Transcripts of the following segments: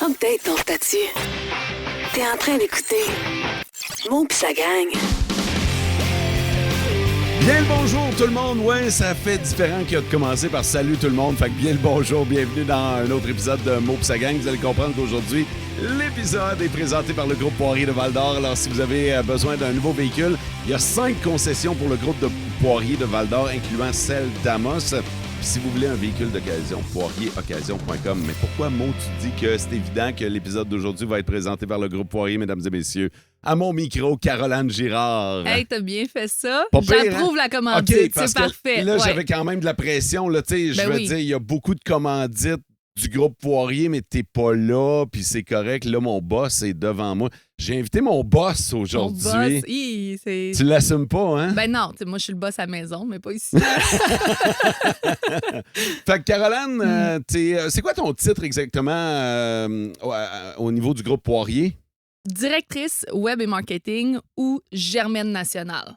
Update ton statut. T'es en train d'écouter Mo pis sa gang. Bien le bonjour tout le monde, ouais, ça fait différent qu'il y a de commencer par salut tout le monde, fait que bien le bonjour, bienvenue dans un autre épisode de Mo pis sa gang. Vous allez comprendre qu'aujourd'hui, l'épisode est présenté par le groupe Poirier de Val-d'Or. Alors si vous avez besoin d'un nouveau véhicule, il y a 5 concessions pour le groupe de Poirier de Val-d'Or, incluant celle d'Amos. Puis si vous voulez un véhicule d'occasion, poirieroccasion.com. Mais pourquoi, Mo, tu dis que c'est évident que l'épisode d'aujourd'hui va être présenté par le groupe Poirier, mesdames et messieurs? À mon micro, Caroline Girard. Hey, t'as bien fait ça. Pas pire, J'approuve la commandite, OK, parce c'est parfait. Que là, Ouais. j'avais quand même de la pression. Là, je Ben veux oui. dire, il y a beaucoup de commandites du groupe Poirier, mais t'es pas là, puis c'est correct. Là, mon boss est devant moi. J'ai invité mon boss Mon aujourd'hui. boss, c'est... Tu l'assumes pas, hein? Ben non, tu sais, moi, je suis le boss à la maison, mais pas ici. Fait que Caroline, c'est quoi ton titre exactement au niveau du groupe Poirier? Directrice web et marketing ou Germaine nationale.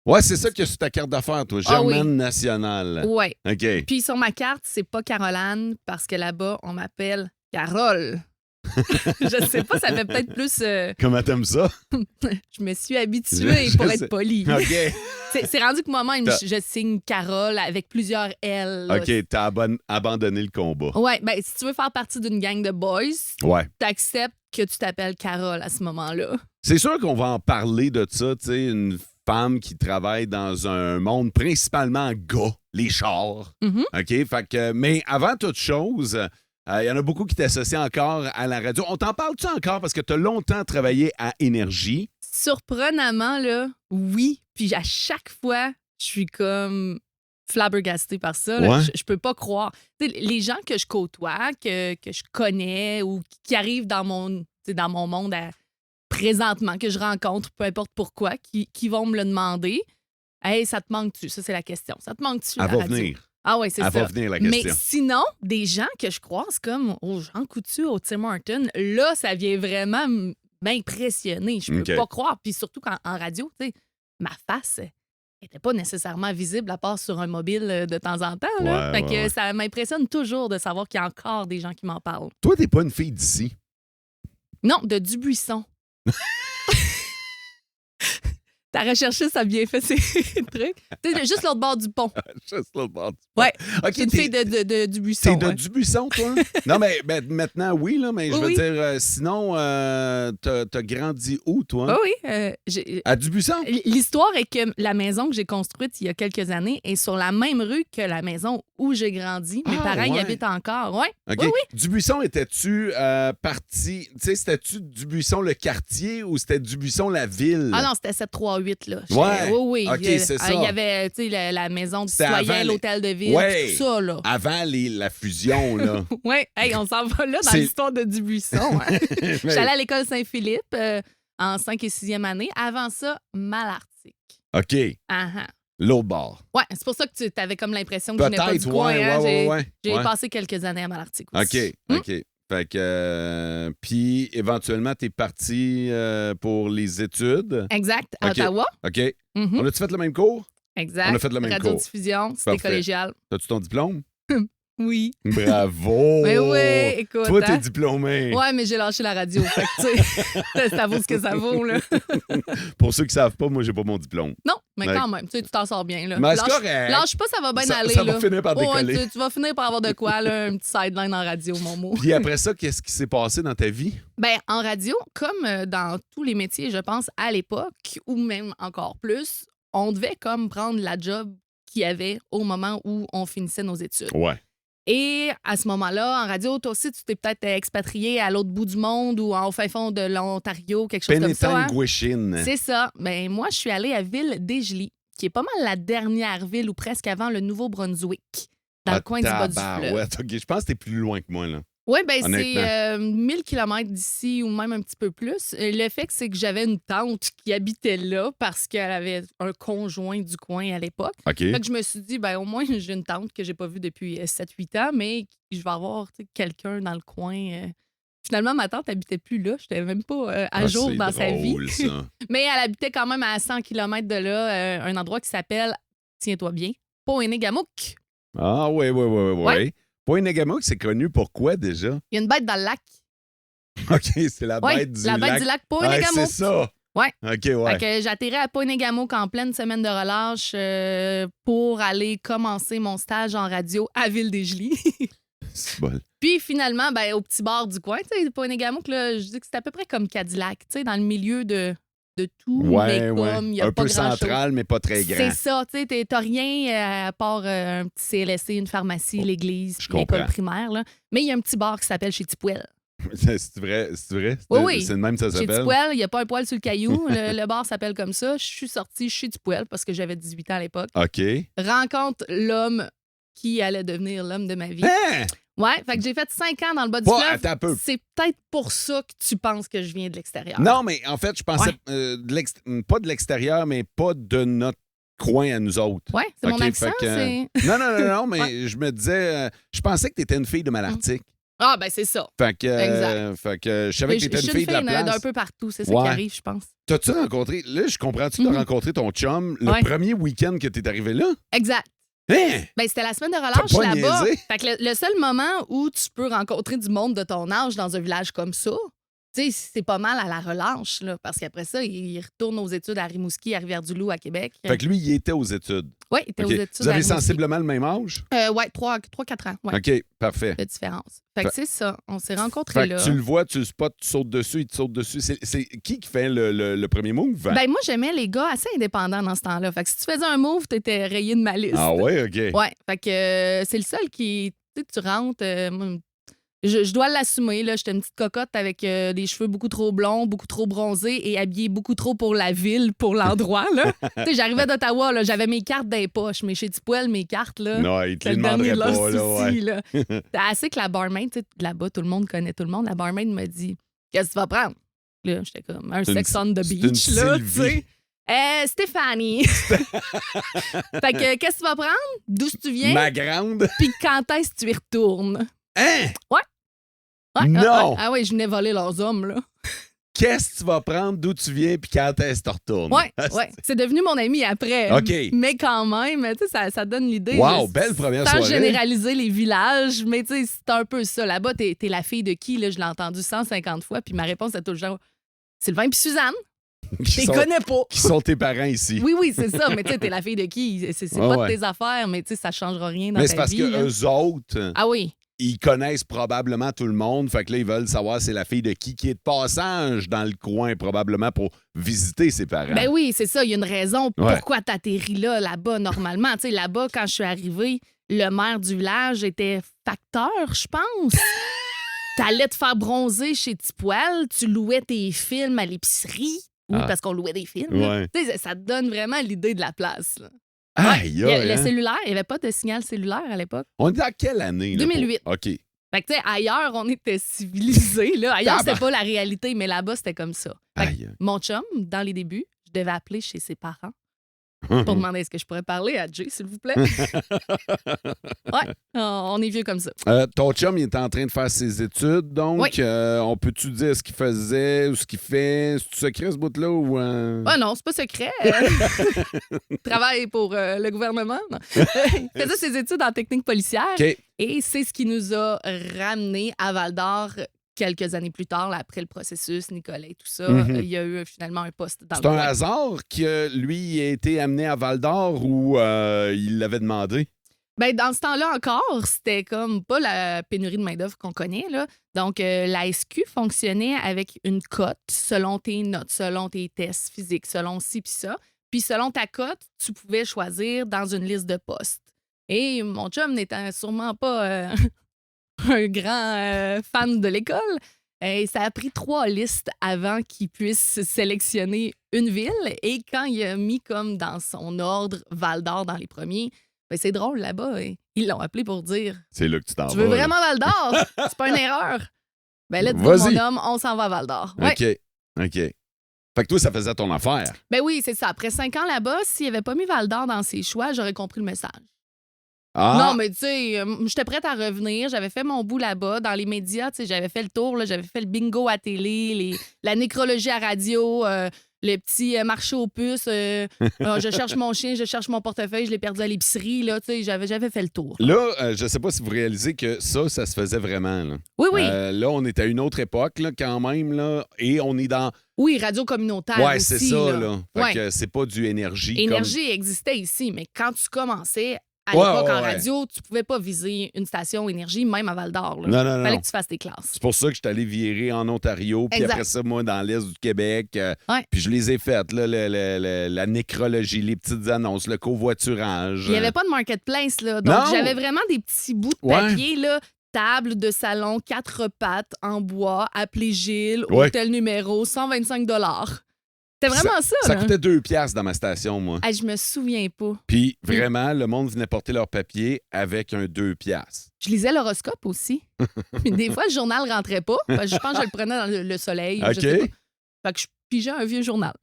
Ouais, c'est ça qu'il y a sur ta carte d'affaires, toi. Ah oui. Germaine nationale. Ouais. OK. Puis sur ma carte, c'est pas Caroline parce que là-bas, on m'appelle Carole. Je sais pas, ça fait peut-être plus... Comment t'aimes ça? je me suis habituée Je pour sais. être polie. OK. C'est rendu que moi-même, T'as- je signe Carole avec plusieurs L. là. OK, t'as abandonné le combat. Ouais, ben si tu veux faire partie d'une gang de boys, Ouais. t'acceptes que tu t'appelles Carole à ce moment-là. C'est sûr qu'on va en parler de ça, tu sais, une femme qui travaille dans un monde principalement gars, les chars. Mhm. OK? Fait que, mais avant toute chose, il y en a beaucoup qui t'associent encore à la radio. On t'en parle-tu encore parce que tu as longtemps travaillé à Énergie? Surprenamment, là, oui. Puis à chaque fois, je suis comme flabbergastée par ça. là. Ouais. Je peux pas croire. Tu sais, les gens que je côtoie, que je connais ou qui arrivent dans mon monde présentement, que je rencontre, peu importe pourquoi, qui vont me le demander. Hey, ça te manque-tu? Ça, c'est la question. Ça te manque-tu? Elle la va radio? venir. Ah ouais, c'est Elle ça. va venir, la Mais question. sinon, des gens que je croise comme Jean Coutu, au Tim Hortons, là, ça vient vraiment m'impressionner. Je peux OK. pas croire. Puis surtout qu'en radio, tu sais, ma face n'était pas nécessairement visible à part sur un mobile de temps en temps. Là. Ouais, Fait que ouais. ça m'impressionne toujours de savoir qu'il y a encore des gens qui m'en parlent. Toi, t'es pas une fille d'ici. Non, de Dubuisson. T'as recherché, ça a bien fait ces trucs. Tu sais, juste l'autre bord du pont. Juste l'autre bord. Ouais. OK, C'est une t'es- fille de Dubuisson. T'es de ouais. Dubuisson, toi? Non, mais maintenant, oui, là, mais je veux Oui. dire, sinon, t'as grandi où, toi? Ah oui, À Dubuisson? l'histoire est que la maison que j'ai construite il y a quelques années est sur la même rue que la maison où j'ai grandi. Mes Ah, parents y ouais. habitent encore. Ouais. OK. Oui, oui. Dubuisson, étais-tu parti... Tu sais, c'était-tu Dubuisson le quartier ou c'était Dubuisson la ville? Ah non, c'était 738, là. Ouais. Oui, oui. OK, c'est ça. Il y avait, tu sais, la maison du C'était citoyen, avant les- l'hôtel de ville, Ouais. tout ça, là. Avant la fusion, là. Oui, hey, on s'en va là dans C'est- l'histoire de Dubuisson. hein. Mais- J'allais à l'école Saint-Philippe en 5 et 6e année. Avant ça, Malartic. OK. Ah, ah. L'autre bord. Ouais, c'est pour ça que tu avais comme l'impression que je n'ai pas Peut-être, du coin. hein. ouais. J'ai Ouais. passé quelques années à Malartic OK, aussi. OK. Fait que... Puis, éventuellement, t'es parti pour les études. Exact, à OK. Ottawa. OK. Mhm. On a-tu fait le même cours? Exact. On a fait le même cours. Radiodiffusion, c'était Parfait. collégial. As-tu ton diplôme? Oui. Bravo! Mais oui, écoute. Toi, t'es hein. diplômé. Ouais, mais j'ai lâché la radio. Fait que, tu sais, ça vaut ce que ça vaut, là. Pour ceux qui savent pas, moi, j'ai pas mon diplôme. Non, mais Ouais. quand même, tu sais, tu t'en sors bien, là. Mais c'est Lâche, correct. lâche pas, ça va bien Ça- aller, ça là. va finir par Ouais, décoller. tu vas finir par avoir de quoi, là, un petit sideline en radio, mon mot. Puis après ça, qu'est-ce qui s'est passé dans ta vie? Ben, en radio, comme dans tous les métiers, je pense, à l'époque, ou même encore plus, on devait comme prendre la job qu'il y avait au moment où on finissait nos études. Ouais. Et à ce moment-là, en radio, toi aussi, tu t'es peut-être expatrié à l'autre bout du monde ou au fin fond de l'Ontario, quelque chose comme ça. hein? Pénétanguishine. C'est ça. Ben, moi, je suis allée à Ville-des-Gelées, qui est pas mal la dernière ville ou presque avant le Nouveau-Brunswick, dans le coin du bas du fleuve. Ouais, OK. Je pense que t'es plus loin que moi, là. Oui, ben c'est Honnêtement. 1000 km d'ici ou même un petit peu plus. Le fait que c'est que j'avais une tante qui habitait là parce qu'elle avait un conjoint du coin à l'époque. OK. Fait que je me suis dit, ben au moins, j'ai une tante que j'ai pas vue depuis 7-8 ans, mais je vais avoir tu sais, quelqu'un dans le coin. Finalement, ma tante habitait plus là. Je n'étais même pas à jour c'est dans sa vie. drôle, ça. Mais elle habitait quand même à 100 km de là, un endroit qui s'appelle, tiens-toi bien, Poenegamook. Ah, oui. Ouais. Poinégamook, c'est connu pour quoi, déjà? Il y a une bête dans le lac. OK, c'est la Ouais, bête du la lac. bête du lac Ouais, Poinégamo. c'est ça. Ouais. OK, Fait ouais. que j'atterrais à Poinégamo en pleine semaine de relâche pour aller commencer mon stage en radio à Ville-des-Gelées. C'est bol. Puis finalement, ben, au petit bar du coin, tu sais, Poinégamo, là, je dis que c'est à peu près comme Cadillac, tu sais, dans le milieu de tout, mais comme il y a un pas peu grand-chose. central, mais pas très grand. C'est ça, tu sais, t'as rien à part un petit CLSC, une pharmacie, l'église, je puis l'école comprends. primaire, là. Mais il y a un petit bar qui s'appelle chez Tipouel. C'est vrai? Oui, oui. C'est de même que ça Chez s'appelle? Tipouel, il n'y a pas un poil sur le caillou. Le bar s'appelle comme ça. Je suis sortie chez Tipouel parce que j'avais 18 ans à l'époque. OK. Rencontre l'homme qui allait devenir l'homme de ma vie. Hein? Ouais, fait que j'ai fait 5 ans dans le bas du Pas, fleuve. attends un peu. C'est peut-être pour ça que tu penses que je viens de l'extérieur. Non, mais en fait, je pensais Ouais. pas de l'extérieur, mais pas de notre coin à nous autres. Ouais, c'est mon OK, accent, fait que- c'est... Non, mais Ouais. je me disais, je pensais que tu étais une fille de Malartic. Ah, ben c'est ça. Fait que, Exact. fait que je savais Mais que je tu étais suis une fille de la d'un place. peu partout, c'est ça Ouais. qui arrive, je pense. T'as-tu rencontré, là, je comprends-tu, t'as rencontré ton chum le Ouais. premier week-end que t'es arrivé là? Exact. Hein? Ben, c'était la semaine de T'as relâche pas là-bas. niaisé? Fait que le seul moment où tu peux rencontrer du monde de ton âge dans un village comme ça, tu sais, c'est pas mal à la relâche, là, parce qu'après ça, il retourne aux études à Rimouski, à Rivière-du-Loup, à Québec. Fait que lui, il était aux études. Oui, il était OK. aux études Vous à avez Rimouski. sensiblement le même âge? Ouais, 3-4 ans, ouais, OK, parfait. de différence. Fait que c'est ça, on s'est rencontrés Fait là. que tu le vois, tu le spots, tu sautes dessus, il te saute dessus. C'est qui fait le premier move? Ben, moi, j'aimais les gars assez indépendants dans ce temps-là. Fait que si tu faisais un move, t'étais rayé de ma liste. Ah ouais, OK. Ouais, fait que c'est le seul qui, tu sais, tu rentres. Moi, je dois l'assumer, là. J'étais une petite cocotte avec des cheveux beaucoup trop blonds, beaucoup trop bronzés et habillée beaucoup trop pour la ville, pour l'endroit, là. Tu sais, j'arrivais d'Ottawa, là. J'avais mes cartes dans les poches, mais chez Tipouel, mes cartes, là. Non, il te C'est les le dernier demanderait de pas, leurs là, soucis, ouais. là. C'est assez que la barmaid, tu sais, là-bas, tout le monde connaît tout le monde. La barmaid me dit qu'est-ce que tu vas prendre? Là, j'étais comme un C'est une- sex on the c'est beach, une là, tu Sylvie. sais. Stéphanie. Fait que, qu'est-ce que tu vas prendre? D'où tu viens? Ma grande? Puis quand est-ce que tu y retournes? Hein? Ouais, Non! Ah oui, je venais voler leurs hommes, là. Qu'est-ce que tu vas prendre, d'où tu viens, puis quand est-ce que tu retournes? Ouais, ouais. C'est devenu mon ami après. OK. Mais quand même, tu sais, ça donne l'idée. Wow, là. belle première Sans soirée. généraliser les villages, mais tu sais, c'est un peu ça. Là-bas, t'es la fille de qui? Là, je l'ai entendu 150 fois, puis ma réponse est toujours Sylvain puis Suzanne. Qui Je les sont- connais pas. Qui sont tes parents ici. Oui, oui, c'est ça. Mais tu sais, t'es la fille de qui? C'est Ah pas ouais. de tes affaires, mais tu sais, ça changera rien dans Mais ta c'est parce vie. que là. eux autres, Ah oui. ils connaissent probablement tout le monde. Fait que là, ils veulent savoir c'est la fille de qui est de passage dans le coin, probablement, pour visiter ses parents. Ben oui, c'est ça. Il y a une raison Ouais. pourquoi t'atterris là-bas, normalement. Tu sais, là-bas, quand je suis arrivée, le maire du village était facteur, je pense. T'allais te faire bronzer chez Tipouel, tu louais tes films à l'épicerie. Oui, Ah. parce qu'on louait des films. là. Ouais. Tu sais, ça te donne vraiment l'idée de la place. Là. Aïe, Il y a- aïe, le hein? cellulaire, il n'y avait pas de signal cellulaire à l'époque. On est dans quelle année? là, 2008. pour- OK. Fait que, tu sais, ailleurs, on était civilisés. Là. Ailleurs, c'était Tabarnak. pas la réalité, mais là-bas, c'était comme ça. Fait que Aïe. mon chum, dans les débuts, je devais appeler chez ses parents pour demander est-ce que je pourrais parler à Jay, s'il vous plaît. Ouais, on est vieux comme ça. Ton chum, il est en train de faire ses études, donc Oui. on peut-tu dire ce qu'il faisait ou ce qu'il fait? C'est secret, ce bout-là? Ou, Ah non, c'est pas secret. Il travaille pour le gouvernement. Non. Il faisait ses études en technique policière OK. et c'est ce qui nous a ramenés à Val-d'Or quelques années plus tard, là, après le processus, Nicolas et tout ça. Mhm. Il y a eu finalement un poste dans C'est le un coin. hasard que lui ait été amené à Val-d'Or ou il l'avait demandé? Ben, dans ce temps-là encore, c'était comme pas la pénurie de main-d'œuvre qu'on connaît. Là. Donc, la SQ fonctionnait avec une cote selon tes notes, selon tes tests physiques, selon ci puis ça. Puis, selon ta cote, tu pouvais choisir dans une liste de postes. Et mon chum n'était sûrement pas un grand fan de l'école. Et ça a pris 3 listes avant qu'il puisse sélectionner une ville. Et quand il a mis comme dans son ordre Val-d'Or dans les premiers, ben c'est drôle là-bas. Ils l'ont appelé pour dire C'est là que tu t'en Tu vas. veux là. vraiment Val-d'Or? C'est pas une erreur. Ben là, dis Vas-y. mon homme, on s'en va à Val-d'Or. Ouais. OK. Fait que toi, ça faisait ton affaire. Ben oui, c'est ça. Après 5 ans là-bas, s'il avait pas mis Val-d'Or dans ses choix, j'aurais compris le message. Ah! Non, mais tu sais, j'étais prête à revenir. J'avais fait mon bout là-bas. Dans les médias, tu sais, j'avais fait le tour. là, J'avais fait le bingo à télé, la nécrologie à radio. le petit marché aux puces. Je cherche mon chien, je cherche mon portefeuille, je l'ai perdu à l'épicerie. Là, tu sais, j'avais fait le tour. Là, je sais pas si vous réalisez que ça se faisait vraiment. Là. Oui, oui. Là, on est à une autre époque, là, quand même, là, et on est dans... Oui, radio communautaire Ouais, aussi. c'est ça, là. Fait Ouais. que c'est pas du énergie. Énergie existait ici, mais quand tu commençais à Ouais, l'époque en ouais. radio, tu pouvais pas viser une station énergie, même à Val-d'Or. Là. Non. Fallait que tu fasses tes classes. C'est pour ça que je suis allé virer en Ontario, puis Exact. après ça, moi, dans l'Est du Québec. Ouais. Puis je les ai faites, là, la nécrologie, les petites annonces, le covoiturage. Il n'y avait pas de marketplace, là. Donc, Non. j'avais vraiment des petits bouts de Ouais. papier, là. Table de salon, 4 pattes en bois, appelé Gilles, Ouais. hôtel numéro, 125 $. C'était vraiment ça, Ça là. coûtait 2 piastres dans ma station, moi. Ah, je me souviens pas. Puis vraiment, le monde venait porter leur papier avec un 2 piastres. Je lisais l'horoscope aussi. Puis des fois, le journal rentrait pas. Je pense que je le prenais dans le soleil. OK. Je sais pas. Fait que je pigeais un vieux journal.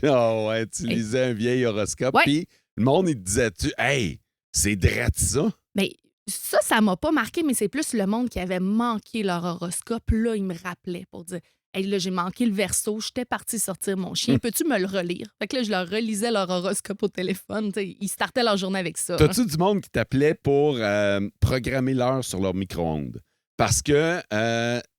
Ah ouais, tu Hey. lisais un vieil horoscope, Ouais. puis le monde, il te disait-tu, hey, c'est drôle ça? Mais ça m'a pas marqué, mais c'est plus le monde qui avait manqué leur horoscope. Là, il me rappelait pour dire hey, là, j'ai manqué le verso, j'étais partie sortir mon chien. Peux-tu me le relire? Fait que là, je leur relisais leur horoscope au téléphone. T'sais, ils startaient leur journée avec ça. T'as-tu du monde qui t'appelait pour programmer l'heure sur leur micro-ondes? Parce que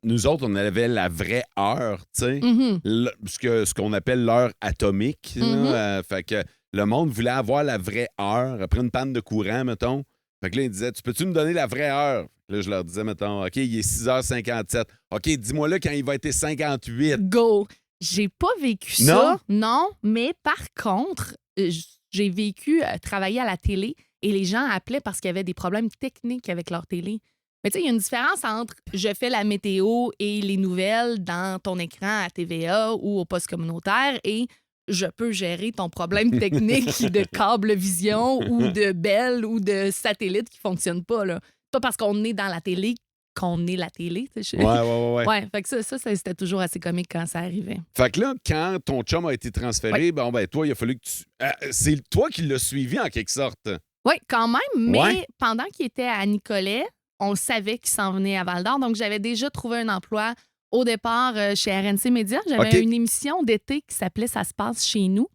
nous autres, on avait la vraie heure, tu sais. Mhm. Ce qu'on appelle l'heure atomique. Là. Mhm. Fait que le monde voulait avoir la vraie heure après une panne de courant, mettons. Fait que là, ils disaient, tu peux-tu me donner la vraie heure? Là, je leur disais, mettons, OK, il est 6h57. OK, dis-moi là quand il va être 58. Go! J'ai pas vécu ça, non, mais par contre, j'ai vécu travailler à la télé et les gens appelaient parce qu'il y avait des problèmes techniques avec leur télé. Mais tu sais, il y a une différence entre je fais la météo et les nouvelles dans ton écran à TVA ou au poste communautaire et je peux gérer ton problème technique de câble vision ou de Bell ou de satellite qui fonctionne pas. Là. Pas parce qu'on est dans la télé qu'on est la télé. Tu sais. Ouais. Ouais, fait que ça, c'était toujours assez comique quand ça arrivait. Fait que là, quand ton chum a été transféré, bon, ben, toi, il a fallu que tu. C'est toi qui l'as suivi en quelque sorte. Oui, quand même, mais Ouais. pendant qu'il était à Nicolet, on savait qu'il s'en venait à Val-d'Or. Donc, j'avais déjà trouvé un emploi au départ chez RNC Média. J'avais OK. une émission d'été qui s'appelait Ça se passe chez nous.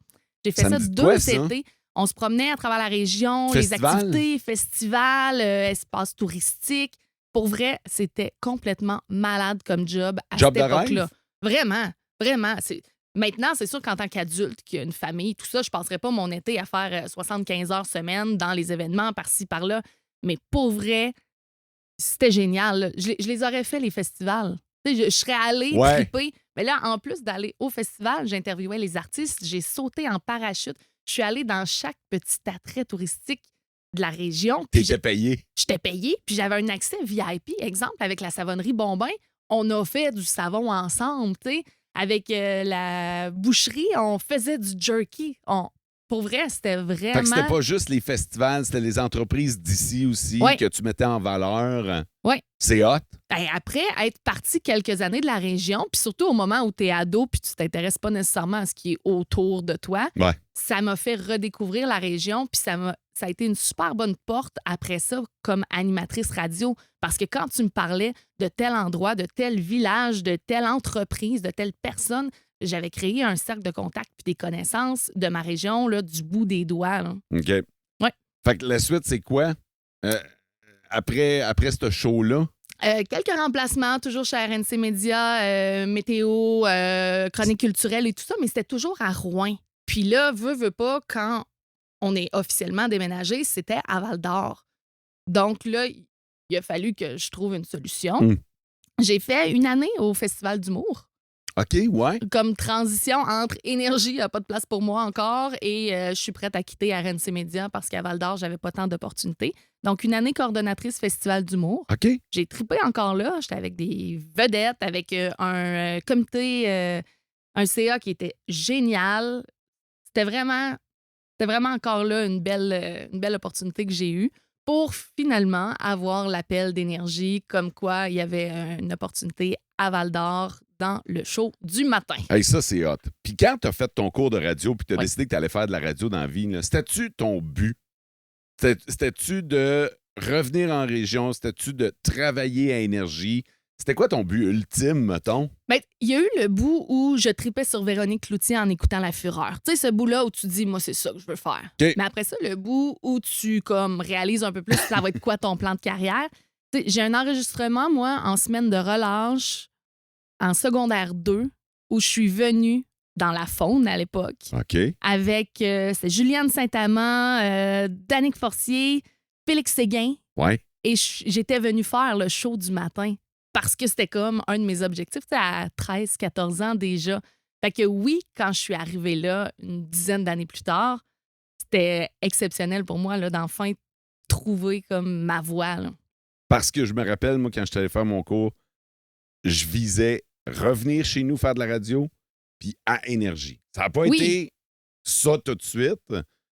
J'ai fait Ça me ça dit 2 quoi, ça? étés. On se promenait à travers la région, Festival? les activités, festivals, espaces touristiques. Pour vrai, c'était complètement malade comme job à Job cette de rêve? époque-là. Vraiment, vraiment. Maintenant, c'est sûr qu'en tant qu'adulte, qui a une famille, tout ça, je ne passerais pas mon été à faire 75 heures semaine dans les événements par-ci, par-là. Mais pour vrai, c'était génial. Là. Je les aurais fait, les festivals. Tu sais, je serais allée Ouais. triper. Mais là, en plus d'aller au festival, j'interviewais les artistes, j'ai sauté en parachute. Je suis allée dans chaque petit attrait touristique de la région. Puis T'étais payé. j'étais payée, puis j'avais un accès VIP. Exemple, avec la savonnerie Bombin, on a fait du savon ensemble, tu sais. Avec la boucherie, on faisait du jerky. Pour vrai, c'était Fait vraiment... que c'était pas juste les festivals, c'était les entreprises d'ici aussi Ouais. que tu mettais en valeur. Ouais. C'est hot. Ben, après être parti quelques années de la région, puis surtout au moment où tu es ado puis tu t'intéresses pas nécessairement à ce qui est autour de toi, Ouais. ça m'a fait redécouvrir la région, puis ça a été une super bonne porte après ça comme animatrice radio. Parce que quand tu me parlais de tel endroit, de tel village, de telle entreprise, de telle personne, j'avais créé un cercle de contact puis des connaissances de ma région là, du bout des doigts. Là. OK. Ouais. Fait que la suite, c'est quoi? Après ce show-là? Quelques remplacements, toujours chez RNC Média, météo, chronique culturelle et tout ça, mais c'était toujours à Rouen. Puis là, veut pas, quand on est officiellement déménagé, c'était à Val-d'Or. Donc là, il a fallu que je trouve une solution. J'ai fait une année au Festival d'humour. OK, ouais. Comme transition entre énergie, il n'y a pas de place pour moi encore, et je suis prête à quitter RNC Média parce qu'à Val-d'Or, j'avais pas tant d'opportunités. Donc, une année coordonnatrice Festival d'humour. OK. J'ai trippé encore là. J'étais avec des vedettes, avec un comité, un CA qui était génial. C'était vraiment encore là une belle opportunité que j'ai eue pour finalement avoir l'appel d'énergie comme quoi il y avait une opportunité à Val-d'Or dans le show du matin. Hey, ça, c'est hot. Puis quand tu as fait ton cours de radio puis tu as Ouais. décidé que tu allais faire de la radio dans la vie, là, c'était-tu ton but? C'était-tu de revenir en région? C'était-tu de travailler à énergie? C'était quoi ton but ultime, mettons? Ben, il y a eu le bout où je tripais sur Véronique Cloutier en écoutant La Fureur. Tu sais, ce bout-là où tu dis, moi, c'est ça que je veux faire. OK. Mais après ça, le bout où tu comme réalises un peu plus ça va être quoi ton plan de carrière. Tu sais, j'ai un enregistrement, moi, en semaine de relâche, en secondaire 2, où je suis venue dans la faune à l'époque, OK. avec c'est Juliane Saint-Amand, Danick Forcier, Félix Séguin, Ouais. et j'étais venue faire le show du matin parce que c'était comme un de mes objectifs, tu sais, à 13, 14 ans déjà. Fait que oui, quand je suis arrivée là, une dizaine d'années plus tard, c'était exceptionnel pour moi là, d'enfin trouver comme ma voie. Là. Parce que je me rappelle, moi, quand je suis allé faire mon cours, je visais revenir chez nous faire de la radio, puis à Énergie. Ça n'a pas Oui. été ça tout de suite,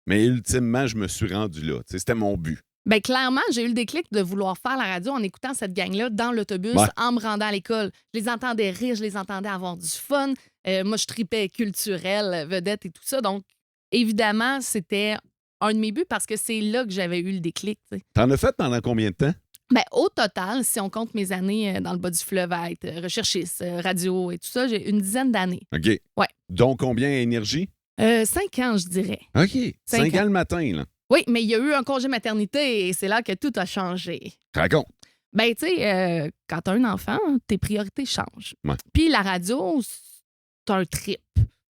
mais ultimement, je me suis rendu là. Tu sais, c'était mon but. Bien, clairement, j'ai eu le déclic de vouloir faire la radio en écoutant cette gang-là dans l'autobus, Ouais. en me rendant à l'école. Je les entendais rire, je les entendais avoir du fun. Moi, je tripais culturel, vedette et tout ça. Donc, évidemment, c'était un de mes buts parce que c'est là que j'avais eu le déclic. Tu sais. T'en as fait pendant combien de temps? Ben, au total, si on compte mes années dans le bas du fleuve à être recherchiste, radio et tout ça, j'ai une dizaine d'années. OK. Ouais. Donc, combien à Énergie? 5 ans, je dirais. OK. 5 ans. ans le matin, là. Oui, mais il y a eu un congé maternité et c'est là que tout a changé. Raconte. Ben, tu sais, quand t'as un enfant, tes priorités changent. Ouais. Puis la radio, c'est un trip.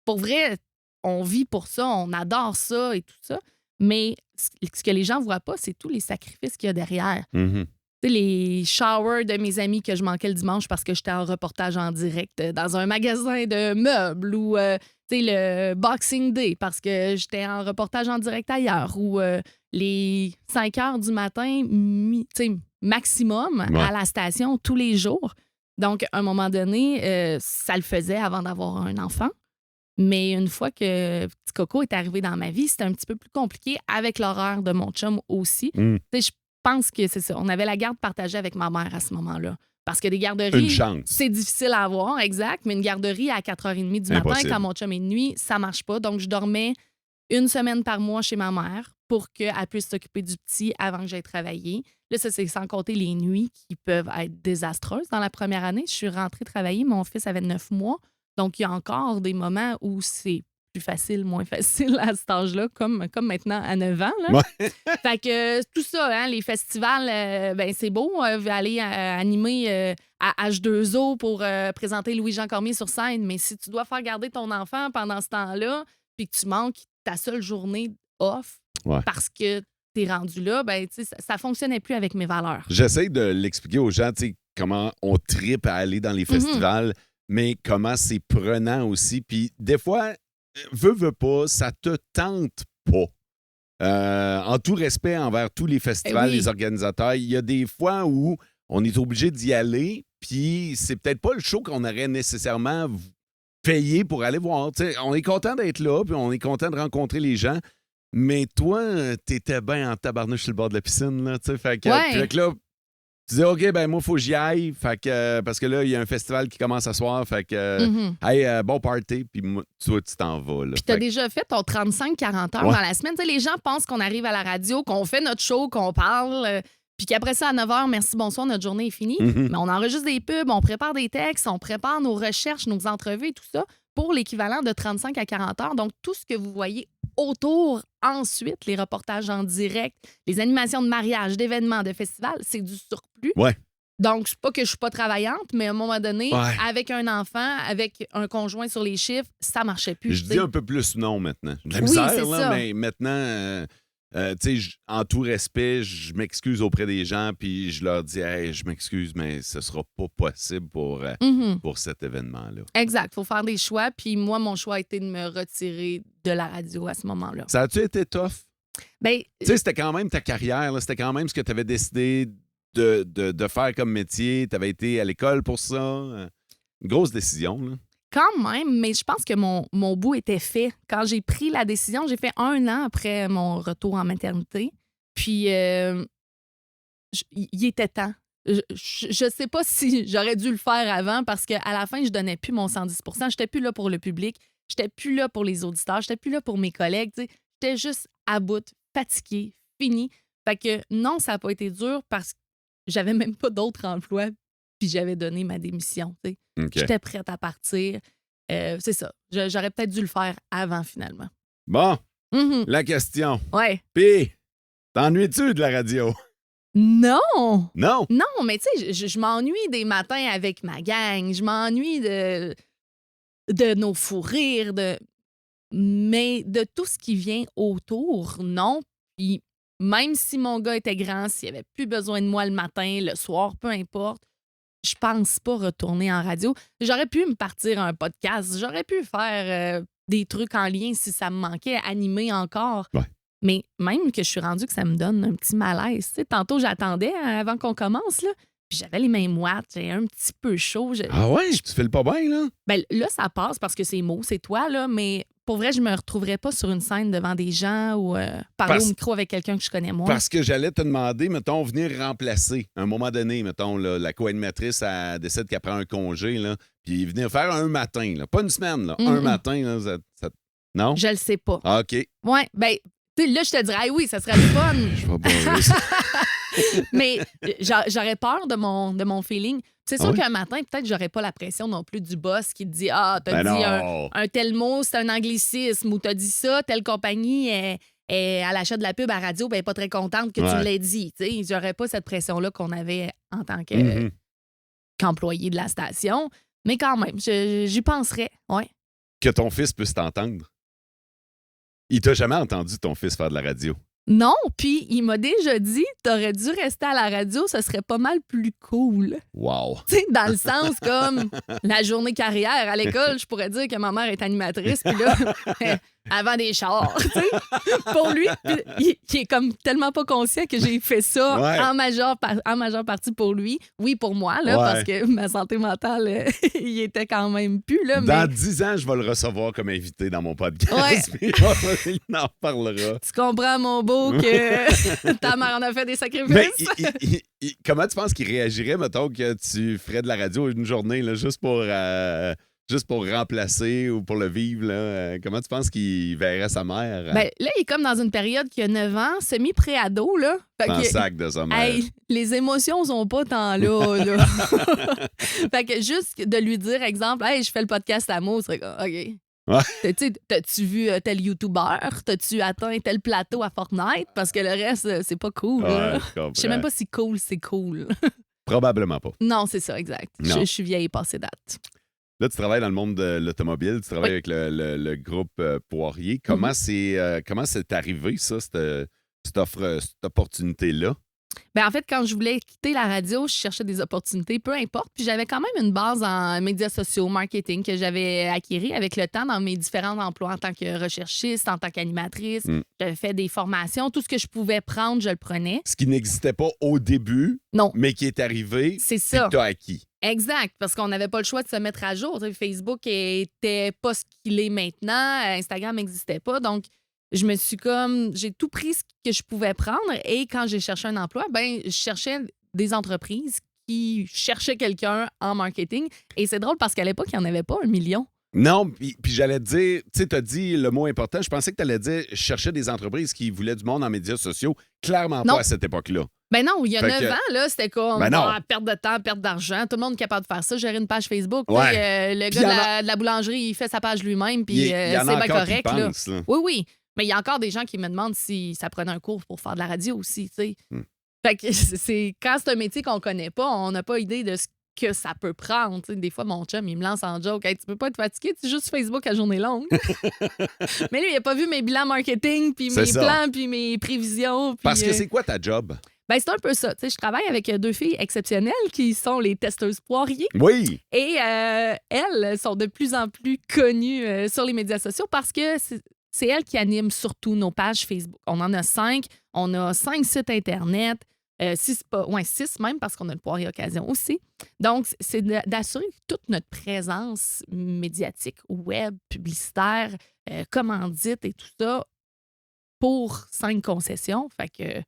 Pour vrai, on vit pour ça, on adore ça et tout ça. Mais ce que les gens voient pas, c'est tous les sacrifices qu'il y a derrière. Mhm. Tu sais, les showers de mes amis que je manquais le dimanche parce que j'étais en reportage en direct dans un magasin de meubles ou tu sais, le Boxing Day parce que j'étais en reportage en direct ailleurs ou les 5 heures du matin tu sais, maximum Ouais. à la station tous les jours. Donc, à un moment donné, ça le faisait avant d'avoir un enfant. Mais une fois que Petit Coco est arrivé dans ma vie, c'était un petit peu plus compliqué avec l'horaire de mon chum aussi. Mm. Tu sais, je pense que c'est ça. On avait la garde partagée avec ma mère à ce moment-là. Parce que des Une garderies, chance. c'est difficile à avoir, exact. Mais une garderie à 4h30 du matin, Impossible. quand mon chum est de nuit, ça marche pas. Donc, je dormais une semaine par mois chez ma mère pour qu'elle puisse s'occuper du petit avant que j'aille travailler. Là, ça, c'est sans compter les nuits qui peuvent être désastreuses. Dans la première année, je suis rentrée travailler. Mon fils avait 9 mois. Donc, il y a encore des moments où c'est plus facile, moins facile à cet âge-là, comme maintenant à 9 ans. Là. Ouais. Fait que tout ça, hein, les festivals, ben c'est beau, aller animer à H2O pour présenter Louis-Jean Cormier sur scène, mais si tu dois faire garder ton enfant pendant ce temps-là, puis que tu manques ta seule journée off Ouais. parce que t'es rendu là, ben tu sais, ça fonctionnait plus avec mes valeurs. J'essaie de l'expliquer aux gens, tu sais, comment on tripe à aller dans les festivals, mais comment c'est prenant aussi. Puis des fois, veux pas, ça te tente pas. En tout respect envers tous les festivals, oui. les organisateurs, il y a des fois où on est obligé d'y aller, puis c'est peut-être pas le show qu'on aurait nécessairement payé pour aller voir. T'sais, on est content d'être là, puis on est content de rencontrer les gens, mais toi, t'étais bien en tabarnouche sur le bord de la piscine, là, tu sais. Fait que là, tu dis, OK, ben moi, il faut que j'y aille. Fait que, parce que là, il y a un festival qui commence à soir. Fait que, hey, bon party. Puis moi, toi, tu t'en vas. Là. Puis t'as déjà fait ton 35-40 heures Ouais. dans la semaine. Tu sais, les gens pensent qu'on arrive à la radio, qu'on fait notre show, qu'on parle, puis qu'après ça, à 9 h, merci, bonsoir, notre journée est finie. Mhm. Mais on enregistre des pubs, on prépare des textes, on prépare nos recherches, nos entrevues et tout ça pour l'équivalent de 35 à 40 heures. Donc, tout ce que vous voyez autour, ensuite, les reportages en direct, les animations de mariage, d'événements, de festivals, c'est du surplus. Ouais. Donc, c'est pas que je suis pas travaillante, mais à un moment donné, Ouais. avec un enfant, avec un conjoint sur les chiffres, ça marchait plus. Je tu dis sais. un peu plus non maintenant. De la Oui, misère, c'est là, ça. mais maintenant, tu sais, en tout respect, je m'excuse auprès des gens, puis je leur dis, hey, je m'excuse, mais ce sera pas possible pour cet événement-là. Exact. Faut faire des choix. Puis moi, mon choix a été de me retirer de la radio à ce moment-là. Ça a-tu été tough? Ben, Tu sais, c'était quand même ta carrière, là, c'était quand même ce que tu avais décidé de faire comme métier. Tu avais été à l'école pour ça. Une grosse décision, là. quand même, mais je pense que mon bout était fait. Quand j'ai pris la décision, j'ai fait 1 an après mon retour en maternité. Puis, il était temps. Je sais pas si j'aurais dû le faire avant parce qu'à la fin, je donnais plus mon 110 %. J'étais plus là pour le public. J'étais plus là pour les auditeurs. J'étais plus là pour mes collègues. Tu sais. J'étais juste à bout, fatiguée, finie. Fait que non, ça n'a pas été dur parce que j'avais même pas d'autre emploi. puis j'avais donné ma démission. Tu sais. OK. J'étais prête à partir. C'est ça. J'aurais peut-être dû le faire avant, finalement. Bon, Mhm. la question. Ouais. Puis, t'ennuies-tu de la radio? Non! Non? Non, mais tu sais, je m'ennuie des matins avec ma gang. Je m'ennuie de nos fous rires, mais de tout ce qui vient autour, non. Puis même si mon gars était grand, s'il avait plus besoin de moi le matin, le soir, peu importe, je pense pas retourner en radio. J'aurais pu me partir un podcast, j'aurais pu faire des trucs en lien si ça me manquait, animer encore. Ouais. Mais même que je suis rendue que ça me donne un petit malaise. Tu sais, tantôt, j'attendais avant qu'on commence, là, puis j'avais les mains moites, j'ai un petit peu chaud. Ah ouais? Tu fais le pas bien, là? Ben, là, ça passe parce que c'est Mo, c'est toi, là, mais pour vrai, je me retrouverais pas sur une scène devant des gens ou parler au micro avec quelqu'un que je connais moins. Parce que j'allais te demander, mettons, venir remplacer. À un moment donné, mettons, là, la co-animatrice, elle décide qu'elle prend un congé, là, puis venir faire un matin, là. Pas une semaine, là. Un matin, là, non? Je le sais pas. Ah, OK. Ouais, ben, tu sais, là, je te dirais, oui, ça serait le fun. Je vais barrer ça. Mais j'aurais peur de mon feeling. C'est sûr Ah oui? qu'un matin, peut-être, j'aurais pas la pression non plus du boss qui te dit ah, t'as Ben dit non. un tel mot, c'est un anglicisme, ou t'as dit ça, telle compagnie est à l'achat de la pub à radio, ben, elle est pas très contente que tu l'aies dit. Tu sais, j'aurais pas cette pression-là qu'on avait en tant qu'employé de la station. Mais quand même, j'y penserais, ouais. Que ton fils puisse t'entendre. Il t'a jamais entendu ton fils faire de la radio. Non, puis il m'a déjà dit t'aurais dû rester à la radio, ce serait pas mal plus cool. Wow. Tu sais, dans le sens comme la journée carrière à l'école, je pourrais dire que ma mère est animatrice, puis là, avant des chars, tu sais. Pour lui, il est comme tellement pas conscient que j'ai fait ça en majeure partie pour lui. Oui, pour moi, là, parce que ma santé mentale, il était quand même plus, là. Dans 10 ans, je vais le recevoir comme invité dans mon podcast, puis il en parlera. Tu comprends, mon beau, que ta mère en a fait des sacrifices? Mais comment tu penses qu'il réagirait, mettons, que tu ferais de la radio une journée, là, juste pour remplacer ou pour le vivre? Là? Comment tu penses qu'il verrait sa mère? Ben, là, il est comme dans une période qui a 9 ans, semi-pré-ado, là. Dans le sac de sa mère. Hey, les émotions sont pas tant là. Fait que juste de lui dire, exemple, hey, je fais le podcast à mots, c'est comme, OK. Ouais. T'as-tu vu tel YouTuber? T'as-tu atteint tel plateau à Fortnite? Parce que le reste, c'est pas cool. Ouais, je sais même pas si cool, c'est cool. Probablement pas. Non, c'est ça, exact. Je suis vieille et passée date. Là, tu travailles dans le monde de l'automobile, tu travailles avec le groupe Poirier. Comment c'est arrivé, ça, cette opportunité-là? Ben en fait, quand je voulais quitter la radio, je cherchais des opportunités, peu importe. Puis j'avais quand même une base en médias sociaux, marketing que j'avais acquéri avec le temps dans mes différents emplois en tant que recherchiste, en tant qu'animatrice. J'avais fait des formations. Tout ce que je pouvais prendre, je le prenais. Ce qui n'existait pas au début, mais qui est arrivé, c'est ça. Que tu as acquis. Exact, parce qu'on n'avait pas le choix de se mettre à jour. Facebook était pas ce qu'il est maintenant. Instagram n'existait pas. Donc, j'ai tout pris ce que je pouvais prendre et quand j'ai cherché un emploi, ben je cherchais des entreprises qui cherchaient quelqu'un en marketing. Et c'est drôle parce qu'à l'époque, il n'y en avait pas 1 million. Non, puis j'allais te dire, tu sais, tu as dit le mot important. Je pensais que tu allais dire je cherchais des entreprises qui voulaient du monde en médias sociaux. Clairement pas à cette époque-là. Ben non, il y a 9 ans, là, c'était comme perte de temps, perte d'argent. Tout le monde est capable de faire ça. Gérer une page Facebook. Le gars de la boulangerie, il fait sa page lui-même, puis c'est bien correct. Là. Oui. Mais il y a encore des gens qui me demandent si ça prenait un cours pour faire de la radio aussi, tu sais. Fait que quand c'est un métier qu'on connaît pas, on n'a pas idée de ce que ça peut prendre. T'sais, des fois, mon chum, il me lance en joke. Hey, tu peux pas être fatigué, tu juste Facebook à journée longue. Mais lui, il a pas vu mes bilans marketing, puis mes plans, puis mes prévisions. Pis, parce que c'est quoi ta job? Ben, c'est un peu ça. T'sais, je travaille avec 2 filles exceptionnelles qui sont les testeuses Poirier. Oui. Et elles sont de plus en plus connues sur les médias sociaux parce que c'est elles qui animent surtout nos pages Facebook. On en a 5. On a 5 sites Internet. 6 même, parce qu'on a le Poirier Occasion aussi. Donc, c'est d'assurer toute notre présence médiatique, web, publicitaire, commandite et tout ça pour 5 concessions. Fait que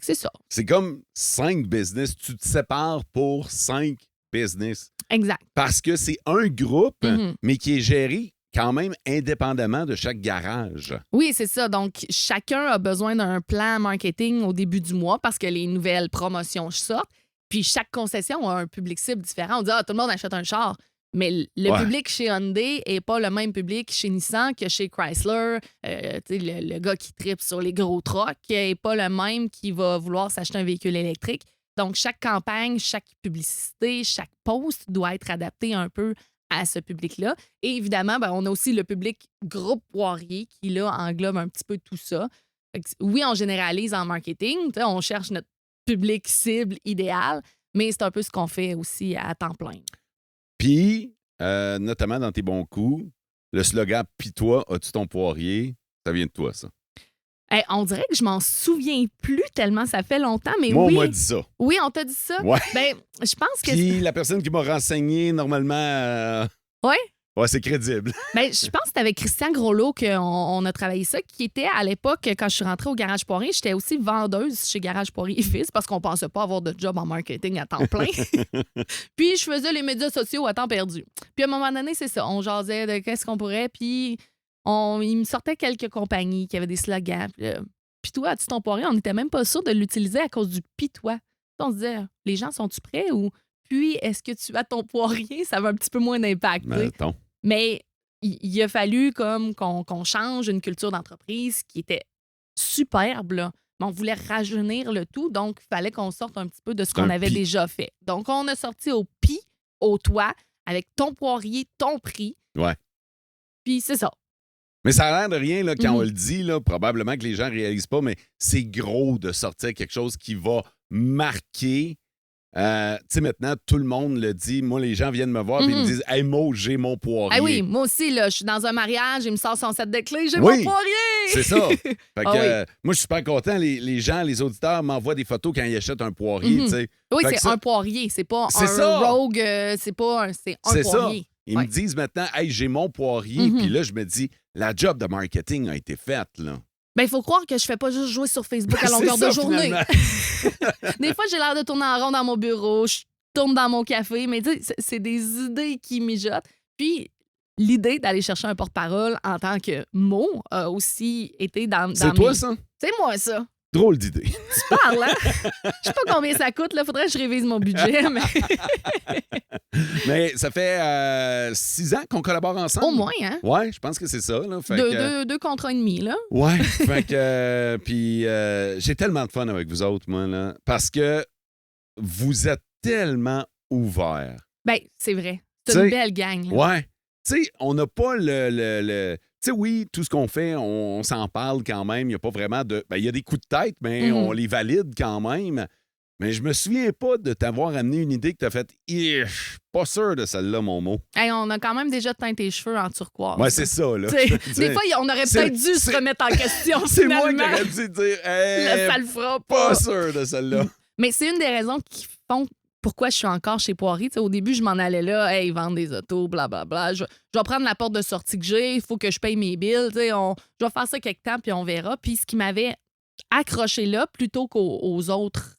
c'est ça. C'est comme 5 business. Tu te sépares pour 5 business. Exact. Parce que c'est un groupe, mais qui est géré quand même indépendamment de chaque garage. Oui, c'est ça. Donc, chacun a besoin d'un plan marketing au début du mois parce que les nouvelles promotions sortent. Puis chaque concession a un public cible différent. On dit, tout le monde achète un char. Mais le public chez Hyundai n'est pas le même public chez Nissan que chez Chrysler. Le gars qui tripe sur les gros trucks n'est pas le même qui va vouloir s'acheter un véhicule électrique. Donc, chaque campagne, chaque publicité, chaque post doit être adapté un peu à ce public-là. Et évidemment, on a aussi le public groupe Poirier qui, là, englobe un petit peu tout ça. Oui, on généralise en marketing. On cherche notre public cible idéal, mais c'est un peu ce qu'on fait aussi à temps plein. Puis, notamment dans tes bons coups, le slogan « Pis toi, as-tu ton poirier », ça vient de toi, ça. On dirait que je m'en souviens plus tellement ça fait longtemps, mais Moi, oui. on m'a dit ça. Oui, on t'a dit ça? Ouais. Je pense que... Puis la personne qui m'a renseigné, normalement... Ouais? Ouais, c'est crédible. Je pense que c'était avec Christian Groslot qu'on a travaillé ça, qui était à l'époque, quand je suis rentrée au Garage Poirier, j'étais aussi vendeuse chez Garage Poirier et Fils parce qu'on pensait pas avoir de job en marketing à temps plein. Puis je faisais les médias sociaux à temps perdu. Puis à un moment donné, c'est ça, on jasait de qu'est-ce qu'on pourrait, puis il me sortait quelques compagnies qui avaient des slogans. Puis toi, as-tu ton poirier? On n'était même pas sûr de l'utiliser à cause du pis-toi. On se disait, les gens sont-tu prêts ou puis est-ce que tu as ton poirier? Ça avait un petit peu moins d'impact. Mais il a fallu comme qu'on change une culture d'entreprise qui était superbe, là. Mais on voulait rajeunir le tout, donc il fallait qu'on sorte un petit peu de ce qu'on avait déjà fait. Donc, on a sorti au pis, au toit, avec ton poirier, ton prix. Ouais. Puis c'est ça. Mais ça a l'air de rien là, quand on le dit, là, probablement que les gens ne réalisent pas, mais c'est gros de sortir quelque chose qui va marquer. Tu sais, maintenant, tout le monde le dit. Moi, les gens viennent me voir et ils me disent « Hey, Mo, j'ai mon poirier. » Ah oui, moi aussi, là, je suis dans un mariage, il me sort son set de clés, j'ai mon poirier! C'est ça. Fait que, moi, je suis super content. Les gens, les auditeurs m'envoient des photos quand ils achètent un poirier. Tu sais. Oui, fait c'est un poirier, c'est pas c'est un ça. Rogue, c'est un c'est poirier. Ça. Ils me disent maintenant « Hey, j'ai mon poirier. Puis là, je me dis, la job de marketing a été faite, là. Il faut croire que je fais pas juste jouer sur Facebook à longueur de journée. Des fois, j'ai l'air de tourner en rond dans mon bureau, je tourne dans mon café, mais tu sais, c'est des idées qui mijotent. Puis, l'idée d'aller chercher un porte-parole en tant que mot a aussi été dans C'est toi, ça? C'est moi, ça. Drôle d'idée. Tu parles, hein? Je sais pas combien ça coûte, là. Faudrait que je révise mon budget, mais... Mais ça fait 6 ans qu'on collabore ensemble. Au moins, hein? Ouais, je pense que c'est ça. Là. Deux contrats et demi, là. Ouais, fait que... puis j'ai tellement de fun avec vous autres, moi, là, parce que vous êtes tellement ouverts. C'est vrai. C'est une belle gang, là. Ouais. Tu sais, on n'a pas le... Tu sais, oui, tout ce qu'on fait, on s'en parle quand même. Il n'y a pas vraiment de... il y a des coups de tête, mais on les valide quand même. Mais je me souviens pas de t'avoir amené une idée que t'as faite. Je suis pas sûr de celle-là, mon mot. On a quand même déjà teint tes cheveux en turquoise. Ouais, c'est ça, là. Des fois, on aurait peut-être dû se remettre en question, c'est finalement. moi qui aurais dû dire, ça le fera pas. Pas sûr de celle-là. Mais c'est une des raisons qui font pourquoi je suis encore chez Poirier. T'sais, au début, je m'en allais là, ils vendent des autos, blablabla. Je vais prendre la porte de sortie que j'ai, il faut que je paye mes bills. Je vais faire ça quelque temps, puis on verra. Puis ce qui m'avait accroché là, plutôt qu'aux autres,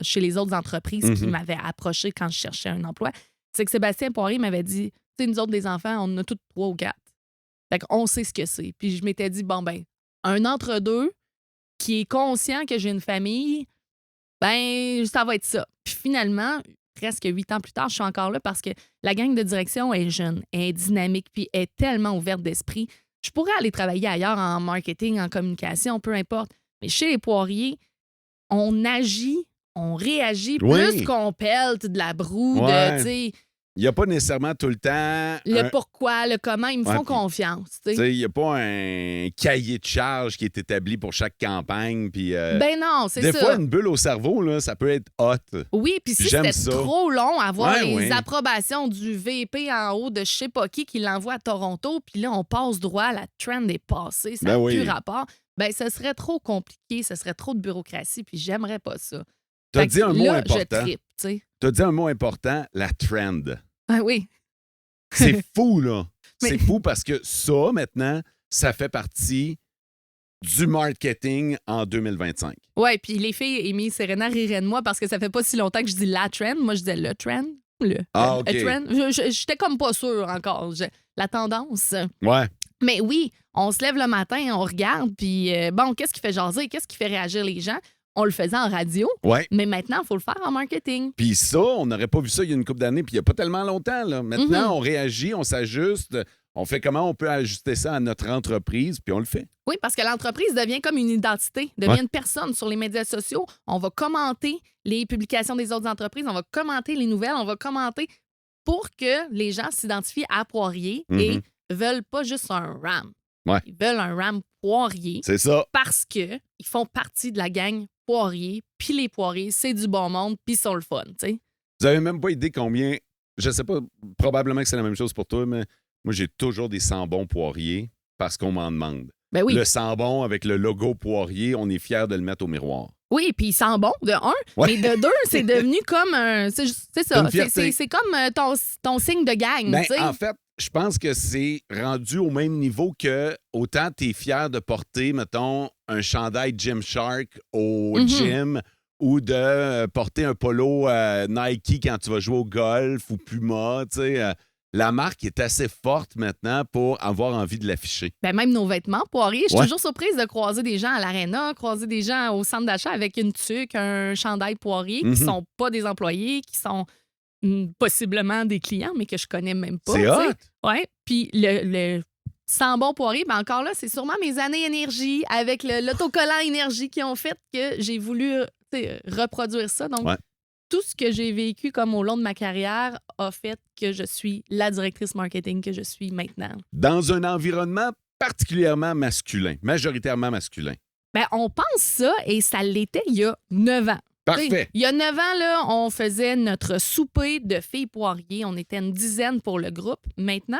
chez les autres entreprises qui m'avaient approché quand je cherchais un emploi, c'est que Sébastien Poirier m'avait dit, tu sais, nous autres, les enfants, on en a tous 3 ou 4. Fait qu'on sait ce que c'est. Puis je m'étais dit, un entre-deux qui est conscient que j'ai une famille, ça va être ça. Puis finalement, presque 8 ans plus tard, je suis encore là parce que la gang de direction est jeune, est dynamique, puis est tellement ouverte d'esprit. Je pourrais aller travailler ailleurs en marketing, en communication, peu importe. Mais chez les Poiriers, on agit, on réagit plus qu'on pèle de la broue, tu sais. Il n'y a pas nécessairement tout le temps... Le pourquoi, le comment, ils me font confiance. Il n'y a pas un cahier de charge qui est établi pour chaque campagne. Puis, non, c'est ça. Des fois, une bulle au cerveau, là, ça peut être hot. Oui, puis si j'aime c'était ça. trop long à avoir les approbations du VP en haut de je sais pas qui l'envoie à Toronto, puis là, on passe droit, la trend est passée, ça n'a plus rapport, ça serait trop compliqué, ça serait trop de bureaucratie, puis j'aimerais pas ça. Tu as dit un mot important. Je trippe, tu sais. Tu as dit un mot important, la trend. Ah oui. C'est fou, là. C'est fou parce que ça, maintenant, ça fait partie du marketing en 2025. Oui, puis les filles, Amy et Serena riraient de moi parce que ça fait pas si longtemps que je dis la trend. Moi, je disais le trend. OK. Le trend. J'étais comme pas sûre encore. La tendance. Ouais. Mais oui, on se lève le matin, on regarde, puis qu'est-ce qui fait jaser? Qu'est-ce qui fait réagir les gens? on le faisait en radio, Ouais. mais maintenant, il faut le faire en marketing. Puis ça, on n'aurait pas vu ça il y a une couple d'années, puis il n'y a pas tellement longtemps. Là. Maintenant, on réagit, on s'ajuste, on fait comment on peut ajuster ça à notre entreprise, puis on le fait. Oui, parce que l'entreprise devient comme une identité, devient Ouais. une personne sur les médias sociaux. On va commenter les publications des autres entreprises, on va commenter les nouvelles, on va commenter pour que les gens s'identifient à Poirier et veulent pas juste un RAM. Ouais. Ils veulent un RAM Poirier C'est ça. parce qu'ils font partie de la gang Poirier, puis les Poiriers, c'est du bon monde, puis ils sont le fun, tu sais. Vous avez même pas idée combien... Je sais pas, probablement que c'est la même chose pour toi, mais moi, j'ai toujours des sambons Poirier parce qu'on m'en demande. Ben oui. Le sambon avec le logo Poirier, on est fiers de le mettre au miroir. Oui, puis il sent bon, de un. Ouais. Mais de deux, c'est devenu comme un. C'est ça. Une fierté. C'est comme ton signe de gang. Ben, tu sais. en fait, je pense que c'est rendu au même niveau que autant tu es fier de porter, mettons, un chandail Gymshark au gym ou de porter un polo Nike quand tu vas jouer au golf ou Puma, tu sais. La marque est assez forte maintenant pour avoir envie de l'afficher. Ben, même nos vêtements, Poirier. Je suis Ouais. toujours surprise de croiser des gens à l'aréna, croiser des gens au centre d'achat avec une tuque, un chandail Poirier, qui sont pas des employés, qui sont possiblement des clients, mais que je connais même pas. C'est tu sais. hot! Oui. Puis le Sambon Poirier, ben encore là, c'est sûrement mes années énergie avec l'autocollant énergie qui ont fait que j'ai voulu tu sais, reproduire ça. Donc, Ouais. tout ce que j'ai vécu comme au long de ma carrière a fait que je suis la directrice marketing que je suis maintenant. Dans un environnement particulièrement masculin, majoritairement masculin. Ben, on pense ça et ça l'était il y a 9 ans. Parfait. T'sais, il y a 9 ans, là, on faisait notre souper de filles Poirier. On était une dizaine pour le groupe. Maintenant,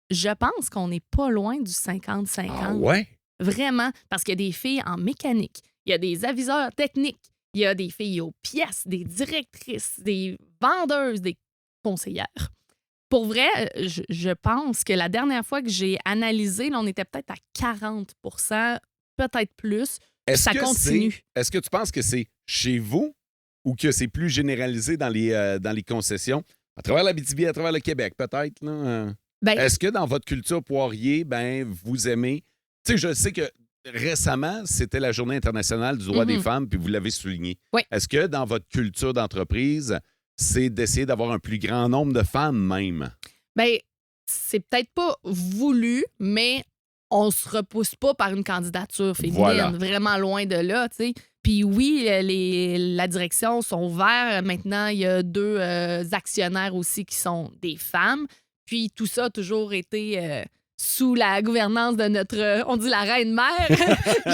je pense qu'on n'est pas loin du 50-50. Ah ouais? Vraiment, parce qu'il y a des filles en mécanique, il y a des aviseurs techniques, il y a des filles aux pièces, des directrices, des vendeuses, des conseillères. Pour vrai, je pense que la dernière fois que j'ai analysé, là, on était peut-être à 40 peut-être plus. Ça continue. Est-ce que tu penses que c'est chez vous ou que c'est plus généralisé dans les concessions? À travers l'Abitibi, à travers le Québec, peut-être, là? Ben, Est-ce que dans votre culture Poirier, ben, vous aimez... Tu sais, je sais que récemment, c'était la Journée internationale du droit des femmes, puis vous l'avez souligné. Oui. Est-ce que dans votre culture d'entreprise, c'est d'essayer d'avoir un plus grand nombre de femmes même? ben, c'est peut-être pas voulu, mais on se repousse pas par une candidature féminine. Voilà. Vraiment loin de là, tu sais. Puis oui, la direction sont ouverts. Maintenant, il y a 2 actionnaires aussi qui sont des femmes. Puis tout ça a toujours été sous la gouvernance de notre, on dit la reine-mère,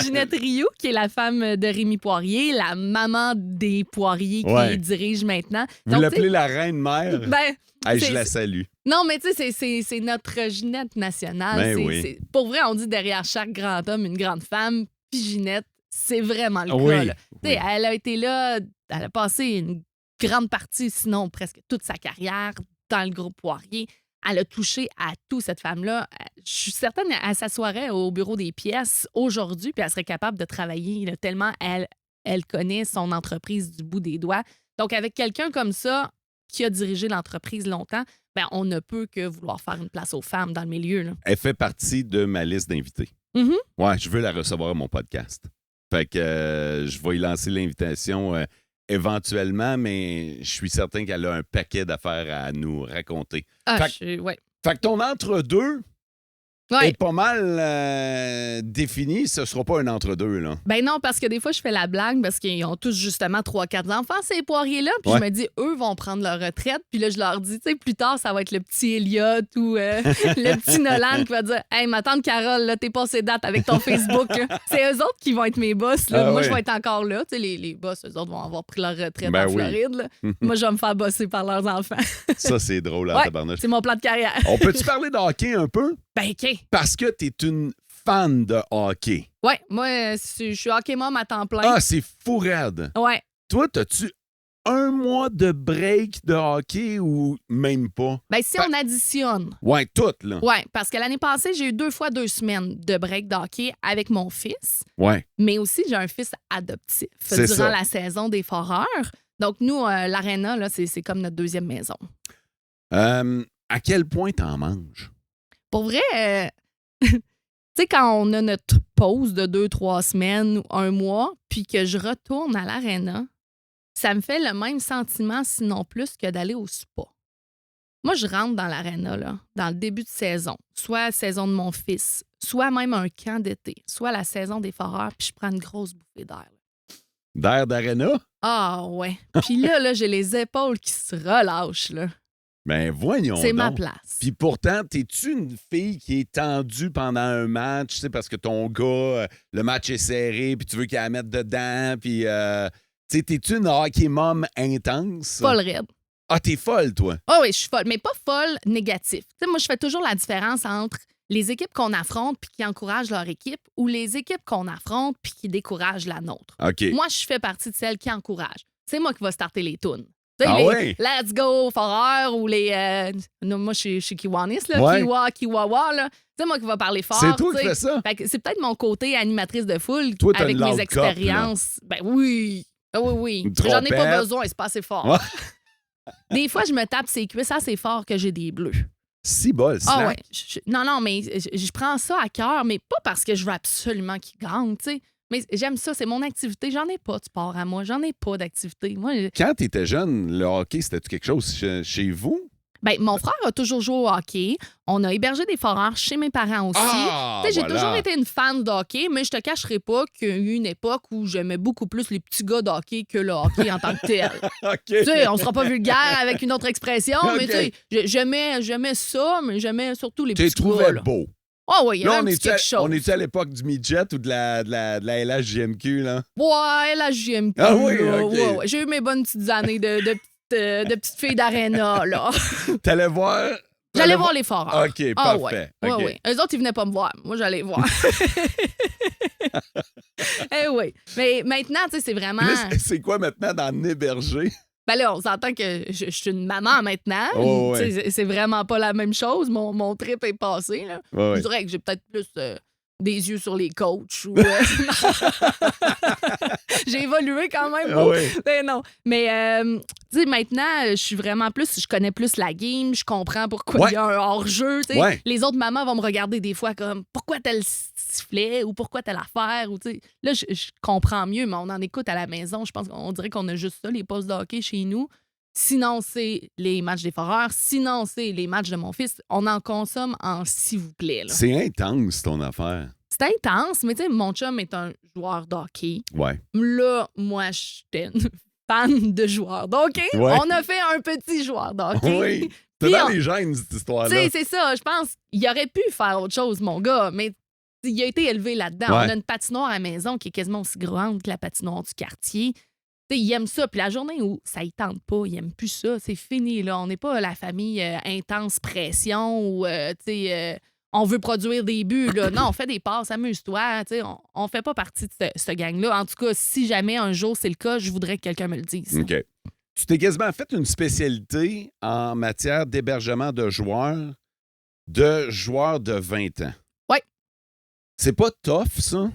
Ginette Rioux, qui est la femme de Rémi Poirier, la maman des Poiriers qui Ouais. les dirige maintenant. Vous Donc, l'appelez la reine-mère? ben, Hey, je c'est- la salue. non, mais tu sais, c'est notre Ginette nationale. Ben C'est- oui. c'est- pour vrai, on dit derrière chaque grand homme, une grande femme. Puis Ginette, c'est vraiment le Oui, cas. Là. Tu sais, oui. elle a été là, elle a passé une grande partie, sinon presque toute sa carrière dans le groupe Poirier. Elle a touché à tout, cette femme-là. Je suis certaine qu'elle s'assoirait au bureau des pièces aujourd'hui, puis elle serait capable de travailler là, tellement elle connaît son entreprise du bout des doigts. Donc, avec quelqu'un comme ça, qui a dirigé l'entreprise longtemps, ben, on ne peut que vouloir faire une place aux femmes dans le milieu. Là. Elle fait partie de ma liste d'invités. Mhm. Ouais, je veux la recevoir à mon podcast. Fait que je vais y lancer l'invitation éventuellement, mais je suis certain qu'elle a un paquet d'affaires à nous raconter. Ah, Fait- ouais. Fait que ton entre-deux Ouais. est pas mal défini. Ce sera pas un entre-deux, là. Ben non, parce que des fois, je fais la blague parce qu'ils ont tous justement 3-4 enfants, ces Poiriers-là. Puis Ouais. je me dis, eux vont prendre leur retraite. Puis là, je leur dis, tu sais, plus tard, ça va être le petit Elliot ou le petit Nolan qui va dire, hey, ma tante Carole, là, t'es passé date avec ton Facebook. Là. C'est eux autres qui vont être mes boss. Là. Ah Moi, ouais. je vais être encore là. Tu sais, les boss, eux autres vont avoir pris leur retraite Ben en oui. Floride. Là. Moi, je vais me faire bosser par leurs enfants. Ça, c'est drôle, en Ouais, tabarnouche. c'est mon plan de carrière. On peut-tu parler de hockey un peu? Ben, OK. Parce que t'es une fan de hockey. Ouais, moi, je suis hockey mom à temps plein. Ah, c'est fou raide. Ouais. Toi, t'as-tu un mois de break de hockey ou même pas? Ben, si on additionne. Ouais, tout, là. Oui, parce que l'année passée, j'ai eu 2 fois 2 semaines de break d'hockey avec mon fils, Ouais. mais aussi j'ai un fils adoptif C'est durant ça. la saison des Foreurs. Donc, nous, l'aréna, là, c'est comme notre deuxième maison. À quel point t'en manges? Pour vrai, Tu sais, quand on a notre pause de 2-3 semaines ou un mois, puis que je retourne à l'aréna, ça me fait le même sentiment, sinon plus, que d'aller au spa. Moi, je rentre dans l'aréna, là, dans le début de saison, soit la saison de mon fils, soit même un camp d'été, soit la saison des foreurs, puis je prends une grosse bouffée d'air. D'air d'Arena? Ah ouais. Puis là, j'ai les épaules qui se relâchent, là. Ben voyons C'est ma donc. place. Puis pourtant, t'es-tu une fille qui est tendue pendant un match, tu sais, parce que ton gars, le match est serré, puis tu veux qu'il la mette dedans, puis, tu sais, t'es-tu une hockey mom intense? Folle raide. Ah, t'es folle, toi? Ah oui, je suis folle, mais pas folle négatif. Tu sais, moi, je fais toujours la différence entre les équipes qu'on affronte puis qui encouragent leur équipe ou les équipes qu'on affronte puis qui découragent la nôtre. OK. Moi, je fais partie de celles qui encouragent. C'est moi qui va starter les tunes. Tu sais, Ah les ouais? Let's Go Foreur ou les... non, moi, je suis Kiwanis, là. Ouais. Kiwa, Kiwawa, là. C'est moi qui va parler fort. C'est toi tu qui sais. fais ça? Fait que c'est peut-être mon côté animatrice de foule Toi, t'as avec une mes loud expériences. Ben oui. Ah oui. Une J'en ai pas trompette. besoin, c'est pas assez fort. Ouais. Des fois, je me tape ses cuisses assez fort que j'ai des bleus. Si bol, Ah snack. ouais. Non, mais je prends ça à cœur, mais pas parce que je veux absolument qu'il gagne, tu sais. Mais j'aime ça, c'est mon activité. J'en ai pas de sport à moi. J'en ai pas d'activité. Moi, Quand t'étais jeune, le hockey, c'était-tu quelque chose chez vous? ben, mon frère a toujours joué au hockey. On a hébergé des foreurs chez mes parents aussi. Ah, Tu sais, j'ai voilà. toujours été une fan de hockey, mais je te cacherai pas qu'il y a eu une époque où j'aimais beaucoup plus les petits gars de hockey que le hockey en tant que tel. OK. Tu sais, on sera pas vulgaire avec une autre expression, mais OK. tu sais, j'aimais ça, mais j'aimais surtout les Tu les petits gars. trouvais là. beau. Ah oui, il y Là, avait on un petit quelque chose. est à l'époque du midget ou de la LHJMQ, là? Ouais, la JMQ. Ah oui, là. OK. Ouais. J'ai eu mes bonnes petites années de petite fille d'aréna, là. T'allais voir... J'allais voir les foreurs. OK, Ah parfait. ouais. OK. Ouais. Eux autres, ils venaient pas me voir. Moi, j'allais voir. Eh oui. Mais maintenant, tu sais, c'est vraiment... Puis là, c'est quoi maintenant d'en héberger? Ben là, on s'entend que je suis une maman maintenant. Oh, Tu sais, c'est vraiment pas la même chose. Mon trip est passé, là. Ouais, ouais. Je dirais que j'ai peut-être plus des yeux sur les coachs. Ou, j'ai évolué quand même. Ah ouais. Mais non. Mais, tu sais, maintenant, je suis vraiment plus... Je connais plus la game. Je comprends pourquoi Ouais. il y a un hors-jeu. tu sais. Ouais. Les autres mamans vont me regarder des fois comme « Pourquoi tel sifflet? » ou « Pourquoi telle affaire? » ou tu sais. Là, je comprends mieux, mais on en écoute à la maison. Je pense qu'on dirait qu'on a juste ça, les postes de hockey chez nous. Sinon, c'est les matchs des foreurs. Sinon, c'est les matchs de mon fils. On en consomme en s'il vous plaît. Là. C'est intense, ton affaire. C'est intense, mais tu sais, mon chum est un joueur de hockey. Ouais. Là, moi, j'étais une fan de joueurs de hockey. Ouais. On a fait un petit joueur de hockey. Oui. T'es Puis dans on- les gènes, cette Tu histoire-là. sais, c'est ça. Je pense qu'il aurait pu faire autre chose, mon gars, mais il a été élevé là-dedans. Ouais. On a une patinoire à la maison qui est quasiment aussi grande que la patinoire du quartier. Tu sais, il aime ça. Puis la journée où ça ne tente pas, il aime plus ça. C'est fini, là. On n'est pas la famille intense pression ou, tu sais, on veut produire des buts, là. Non, on fait des passes, amuse-toi. Tu sais, on fait pas partie de ce gang-là. En tout cas, si jamais un jour c'est le cas, je voudrais que quelqu'un me le dise. OK. Tu t'es quasiment fait une spécialité en matière d'hébergement de joueurs de 20 ans. Ouais. C'est pas tough, ça?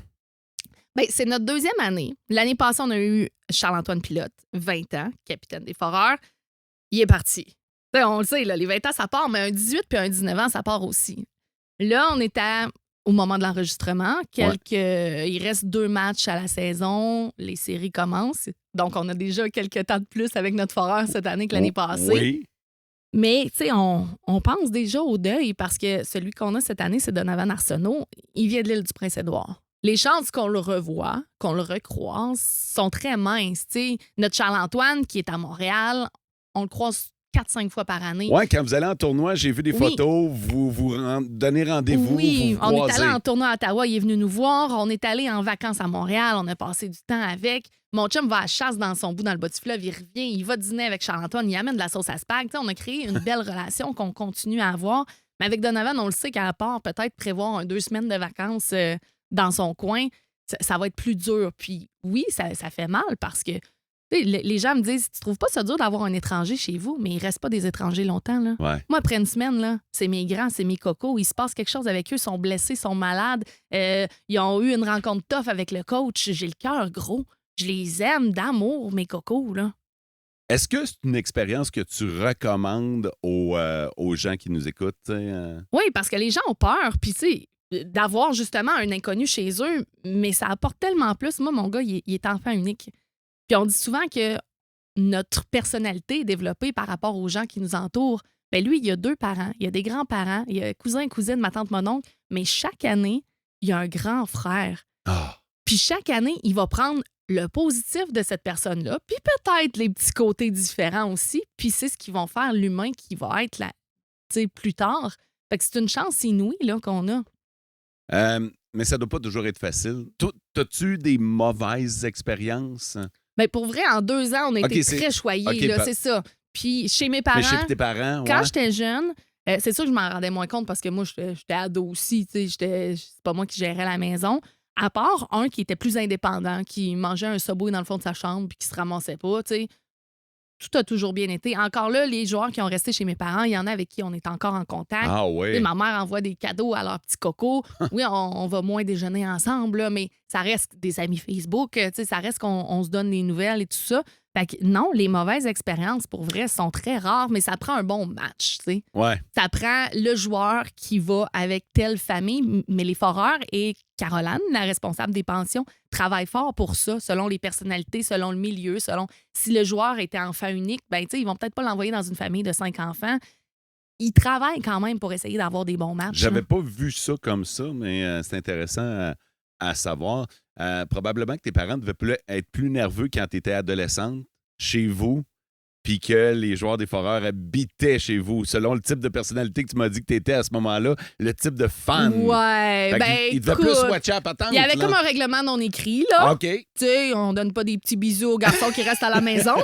Ben, c'est notre deuxième année. L'année passée, on a eu Charles-Antoine Pilote, 20 ans, capitaine des Foreurs. Il est parti. T'sais, on le sait, là, les 20 ans, ça part, mais un 18 puis un 19 ans, ça part aussi. Là, on est au moment de l'enregistrement. Il reste 2 matchs à la saison. Les séries commencent. Donc, on a déjà quelques temps de plus avec notre Foreur cette année que l'année passée. Oui. Mais, tu sais, on pense déjà au deuil parce que celui qu'on a cette année, c'est Donovan Arsenault. Il vient de l'île du Prince-Édouard. Les chances qu'on le revoie, qu'on le recroise, sont très minces. T'sais, notre Charles-Antoine, qui est à Montréal, on le croise 4-5 fois par année. Ouais, quand vous allez en tournoi, j'ai vu des Oui. photos, vous donnez rendez-vous, Oui, vous on est croisez. allé en tournoi à Ottawa, il est venu nous voir. On est allé en vacances à Montréal, on a passé du temps avec. Mon chum va à la chasse dans son bout dans le bas du fleuve, il revient, il va dîner avec Charles-Antoine, il amène de la sauce à spag. T'sais, on a créé une belle relation qu'on continue à avoir. Mais avec Donovan, on le sait qu'à part peut-être prévoir 2 semaines de vacances dans son coin, ça va être plus dur. Puis oui, ça fait mal parce que tu sais, les gens me disent, tu trouves pas ça dur d'avoir un étranger chez vous? Mais il reste pas des étrangers longtemps, là. Ouais. Moi, après une semaine, là, c'est mes grands, c'est mes cocos. Il se passe quelque chose avec eux, ils sont blessés, ils sont malades. Ils ont eu une rencontre tough avec le coach. J'ai le cœur gros. Je les aime d'amour, mes cocos, là. Est-ce que c'est une expérience que tu recommandes aux gens qui nous écoutent? Oui, parce que les gens ont peur. Puis, tu sais, d'avoir justement un inconnu chez eux, mais ça apporte tellement plus. Moi, mon gars, il est enfant unique. Puis on dit souvent que notre personnalité est développée par rapport aux gens qui nous entourent. Bien, lui, il a 2 parents, il a des grands-parents, il a cousin, cousine, ma tante, mon oncle, mais chaque année, il y a un grand frère. Ah. Puis chaque année, il va prendre le positif de cette personne-là, puis peut-être les petits côtés différents aussi, puis c'est ce qu'ils vont faire l'humain qui va être là, tu sais, plus tard. Fait que c'est une chance inouïe là, qu'on a. Mais ça doit pas toujours être facile. T'as-tu des mauvaises expériences? Bien, pour vrai, en 2 ans, on a été très choyés, OK, là, c'est ça. Puis chez mes parents, Mais chez tes parents, quand ouais. j'étais jeune, c'est sûr que je m'en rendais moins compte parce que moi, j'étais ado aussi, tu sais, c'est pas moi qui gérais la maison. À part un qui était plus indépendant, qui mangeait un Subway dans le fond de sa chambre puis qui se ramassait pas, tu sais. Tout a toujours bien été. Encore là, les joueurs qui ont resté chez mes parents, il y en a avec qui on est encore en contact. Ah Tu sais, oui. ma mère envoie des cadeaux à leurs petits cocos. Oui, on va moins déjeuner ensemble, là, mais ça reste des amis Facebook. Tu sais, ça reste qu'on se donne des nouvelles et tout ça. Fait que non, les mauvaises expériences, pour vrai, sont très rares, mais ça prend un bon match, tu sais. Ouais. Ça prend le joueur qui va avec telle famille, mais les foreurs et Caroline, la responsable des pensions, travaillent fort pour ça, selon les personnalités, selon le milieu, selon si le joueur était enfant unique, ben tu sais, ils vont peut-être pas l'envoyer dans une famille de 5 enfants. Ils travaillent quand même pour essayer d'avoir des bons matchs. J'avais là. pas vu ça comme ça, mais c'est intéressant à savoir. Probablement que tes parents devaient être plus nerveux quand tu étais adolescente chez vous, puis que les joueurs des Foreurs habitaient chez vous. Selon le type de personnalité que tu m'as dit que tu étais à ce moment-là, le type de fan. Ouais, Fait ben il devait écoute, plus watcher à patente. il y avait là. comme un règlement non écrit, là. OK. Tu sais, on donne pas des petits bisous aux garçons qui restent à la maison.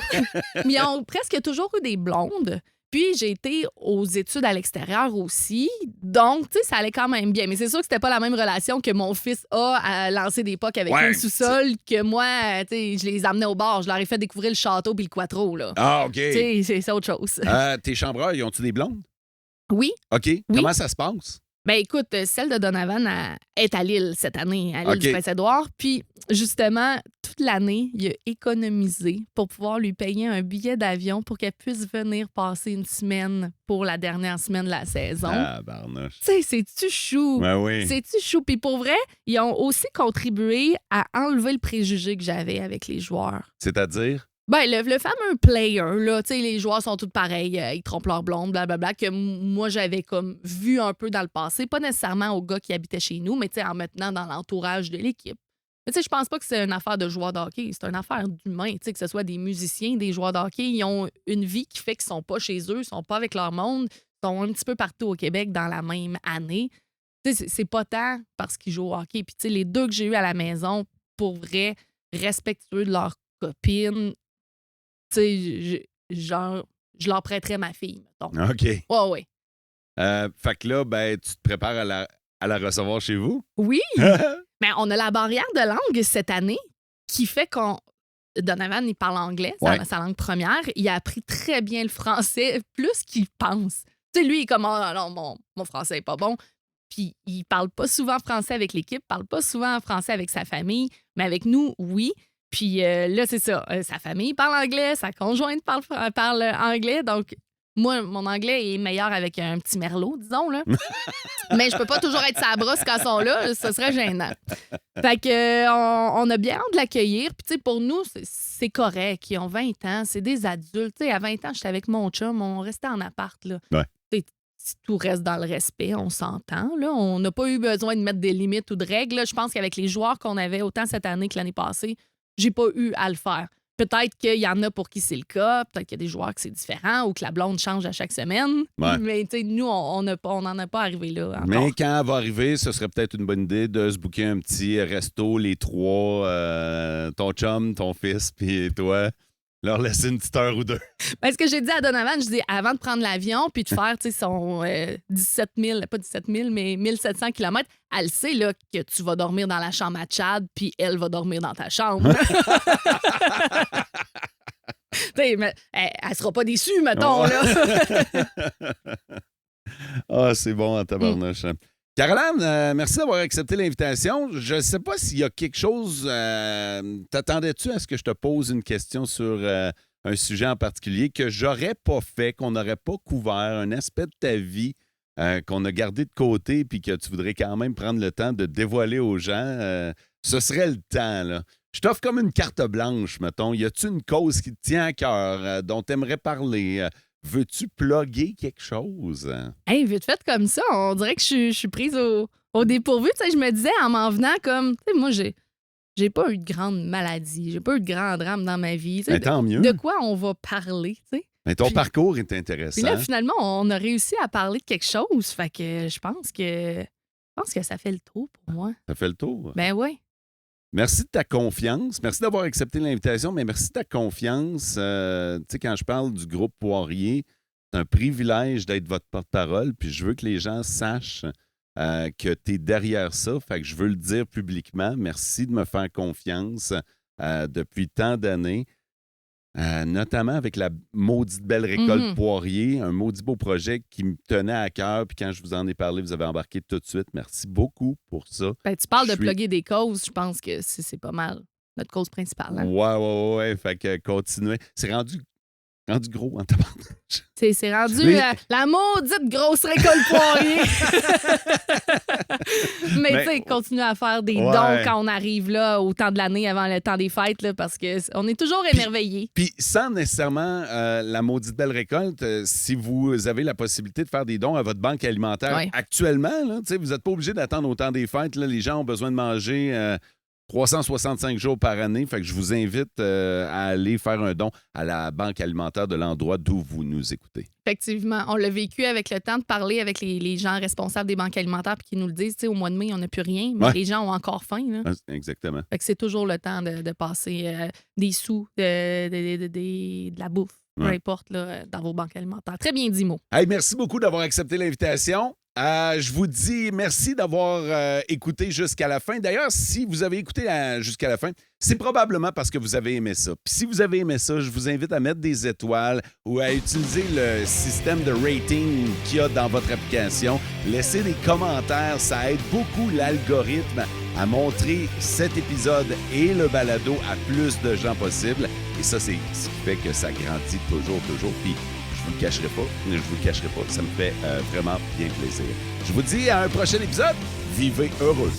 Mais ils ont presque toujours eu des blondes. Puis j'ai été aux études à l'extérieur aussi. Donc, tu sais, ça allait quand même bien. Mais c'est sûr que c'était pas la même relation que mon fils a à lancer des pucks avec Ouais, un sous-sol que moi, tu sais, je les amenais au bar. Je leur ai fait découvrir le château puis le quattro, là. Ah, OK. Tu sais, c'est autre chose. Tes chambreurs, ils ont-tu des blondes? Oui. OK. Comment ça se passe? Ben écoute, celle de Donovan est à Lille cette année, à l'île OK. du Prince-Édouard. Puis justement, toute l'année, il a économisé pour pouvoir lui payer un billet d'avion pour qu'elle puisse venir passer une semaine pour la dernière semaine de la saison. Ah, barnouche. Tu sais, c'est-tu chou? Ben oui. C'est-tu chou? Puis pour vrai, ils ont aussi contribué à enlever le préjugé que j'avais avec les joueurs. C'est-à-dire? Ben, le fameux player, là, tu sais, les joueurs sont tous pareils, ils trompent leur blonde, blablabla, que moi, j'avais comme vu un peu dans le passé, pas nécessairement aux gars qui habitaient chez nous, mais tu sais, en me tenant dans l'entourage de l'équipe. Mais tu sais, je pense pas que c'est une affaire de joueurs de hockey, c'est une affaire d'humain, tu sais, que ce soit des musiciens, des joueurs de hockey, ils ont une vie qui fait qu'ils sont pas chez eux, ils sont pas avec leur monde, ils sont un petit peu partout au Québec dans la même année. Tu sais, c'est pas tant parce qu'ils jouent au hockey. Puis tu sais, les 2 que j'ai eus à la maison, pour vrai, respectueux de leurs copines, tu sais, genre, je leur prêterais ma fille, mettons. OK. Ouais, ouais. Fait que là, ben, tu te prépares à la recevoir chez vous? Oui, mais on a la barrière de langue cette année qui fait qu'on. Donovan, il parle anglais, Ouais. sa langue première. Il a appris très bien le français, plus qu'il pense. Tu sais, lui, il est comme, oh, non, mon français est pas bon. Puis il parle pas souvent français avec l'équipe, parle pas souvent français avec sa famille, mais avec nous, oui. Puis là, c'est ça. Sa famille parle anglais, sa conjointe parle anglais. Donc, moi, mon anglais est meilleur avec un petit merlot, disons, là. Mais je peux pas toujours être sa brosse quand ils sont là. Ce serait gênant. Fait que, on a bien hâte de l'accueillir. Puis, tu sais, pour nous, c'est correct. Ils ont 20 ans, c'est des adultes. Tu sais, à 20 ans, j'étais avec mon chum, on restait en appart, là. Ouais. Tu sais, si tout reste dans le respect, on s'entend, là. On n'a pas eu besoin de mettre des limites ou de règles, là. Je pense qu'avec les joueurs qu'on avait autant cette année que l'année passée, j'ai pas eu à le faire. Peut-être qu'il y en a pour qui c'est le cas, peut-être qu'il y a des joueurs que c'est différent ou que la blonde change à chaque semaine. Ouais. Mais tu sais, nous, on n'en a pas arrivé là encore. Mais quand elle va arriver, ce serait peut-être une bonne idée de se booker un petit resto, les 3, ton chum, ton fils, puis toi, leur laisser une petite heure ou 2. Ben, ce que j'ai dit à Donovan, je dis avant de prendre l'avion puis de faire son 17 000, pas 17 000, mais 1700 km, elle sait là, que tu vas dormir dans la chambre à Chad puis elle va dormir dans ta chambre. Mais, elle sera pas déçue, mettons. Là. Ah, c'est bon en tabarnouche. Caroline, merci d'avoir accepté l'invitation. Je ne sais pas s'il y a quelque chose. T'attendais-tu à ce que je te pose une question sur un sujet en particulier que j'aurais pas fait, qu'on n'aurait pas couvert, un aspect de ta vie qu'on a gardé de côté puis que tu voudrais quand même prendre le temps de dévoiler aux gens, ce serait le temps, là. Je t'offre comme une carte blanche, mettons. Y a-tu une cause qui te tient à cœur, dont tu aimerais parler? Veux-tu plugger quelque chose? Hey, vite fait comme ça, on dirait que je suis prise au dépourvu. Tu sais, je me disais en m'en venant comme, tu sais, moi, j'ai pas eu de grande maladie, j'ai pas eu de grand drame dans ma vie. Tu sais, Ben, tant mieux. de quoi on va parler, tu sais? Ben, ton Puis- parcours est intéressant. Puis là, finalement, on a réussi à parler de quelque chose. Fait que je pense que ça fait le tour pour moi. Ça fait le tour. Ben oui. Merci de ta confiance. Merci d'avoir accepté l'invitation, mais merci de ta confiance. Tu sais, quand je parle du groupe Poirier, c'est un privilège d'être votre porte-parole, puis je veux que les gens sachent que tu es derrière ça. Fait que je veux le dire publiquement. Merci de me faire confiance depuis tant d'années. Notamment avec la maudite belle récolte Poirier, un maudit beau projet qui me tenait à cœur. Puis quand je vous en ai parlé, vous avez embarqué tout de suite. Merci beaucoup pour ça. Ben, tu parles Je de suis- plugger des causes, je pense que c'est pas mal notre cause principale. Hein? Ouais. Fait que continuez. C'est rendu gros en tabarnak. C'est rendu Mais- la maudite grosse récolte Poirier. Mais tu sais, continuer à faire des Ouais. dons quand on arrive là au temps de l'année, avant le temps des fêtes, là, parce qu'on est toujours émerveillés. Puis sans nécessairement la maudite belle récolte, si vous avez la possibilité de faire des dons à votre banque alimentaire Ouais. actuellement, là, tu sais, vous n'êtes pas obligé d'attendre au temps des fêtes. Là, les gens ont besoin de manger 365 jours par année. Fait que je vous invite à aller faire un don à la banque alimentaire de l'endroit d'où vous nous écoutez. Effectivement, on l'a vécu avec le temps de parler avec les gens responsables des banques alimentaires puis qui nous le disent. Tu sais, au mois de mai, on n'a plus rien, mais Ouais. les gens ont encore faim. Là. Ah, exactement. Fait que c'est toujours le temps de passer des sous, de la bouffe, peu Ouais. importe, là, dans vos banques alimentaires. Très bien dit, Mo. Hey, merci beaucoup d'avoir accepté l'invitation. Je vous dis merci d'avoir écouté jusqu'à la fin. D'ailleurs, si vous avez écouté jusqu'à la fin, c'est probablement parce que vous avez aimé ça. Puis si vous avez aimé ça, je vous invite à mettre des étoiles ou à utiliser le système de rating qu'il y a dans votre application. Laissez des commentaires, ça aide beaucoup l'algorithme à montrer cet épisode et le balado à plus de gens possible. Et ça, c'est ce qui fait que ça grandit toujours. Puis je vous le cacherai pas. Ça me fait vraiment bien plaisir. Je vous dis à un prochain épisode. Vivez heureux.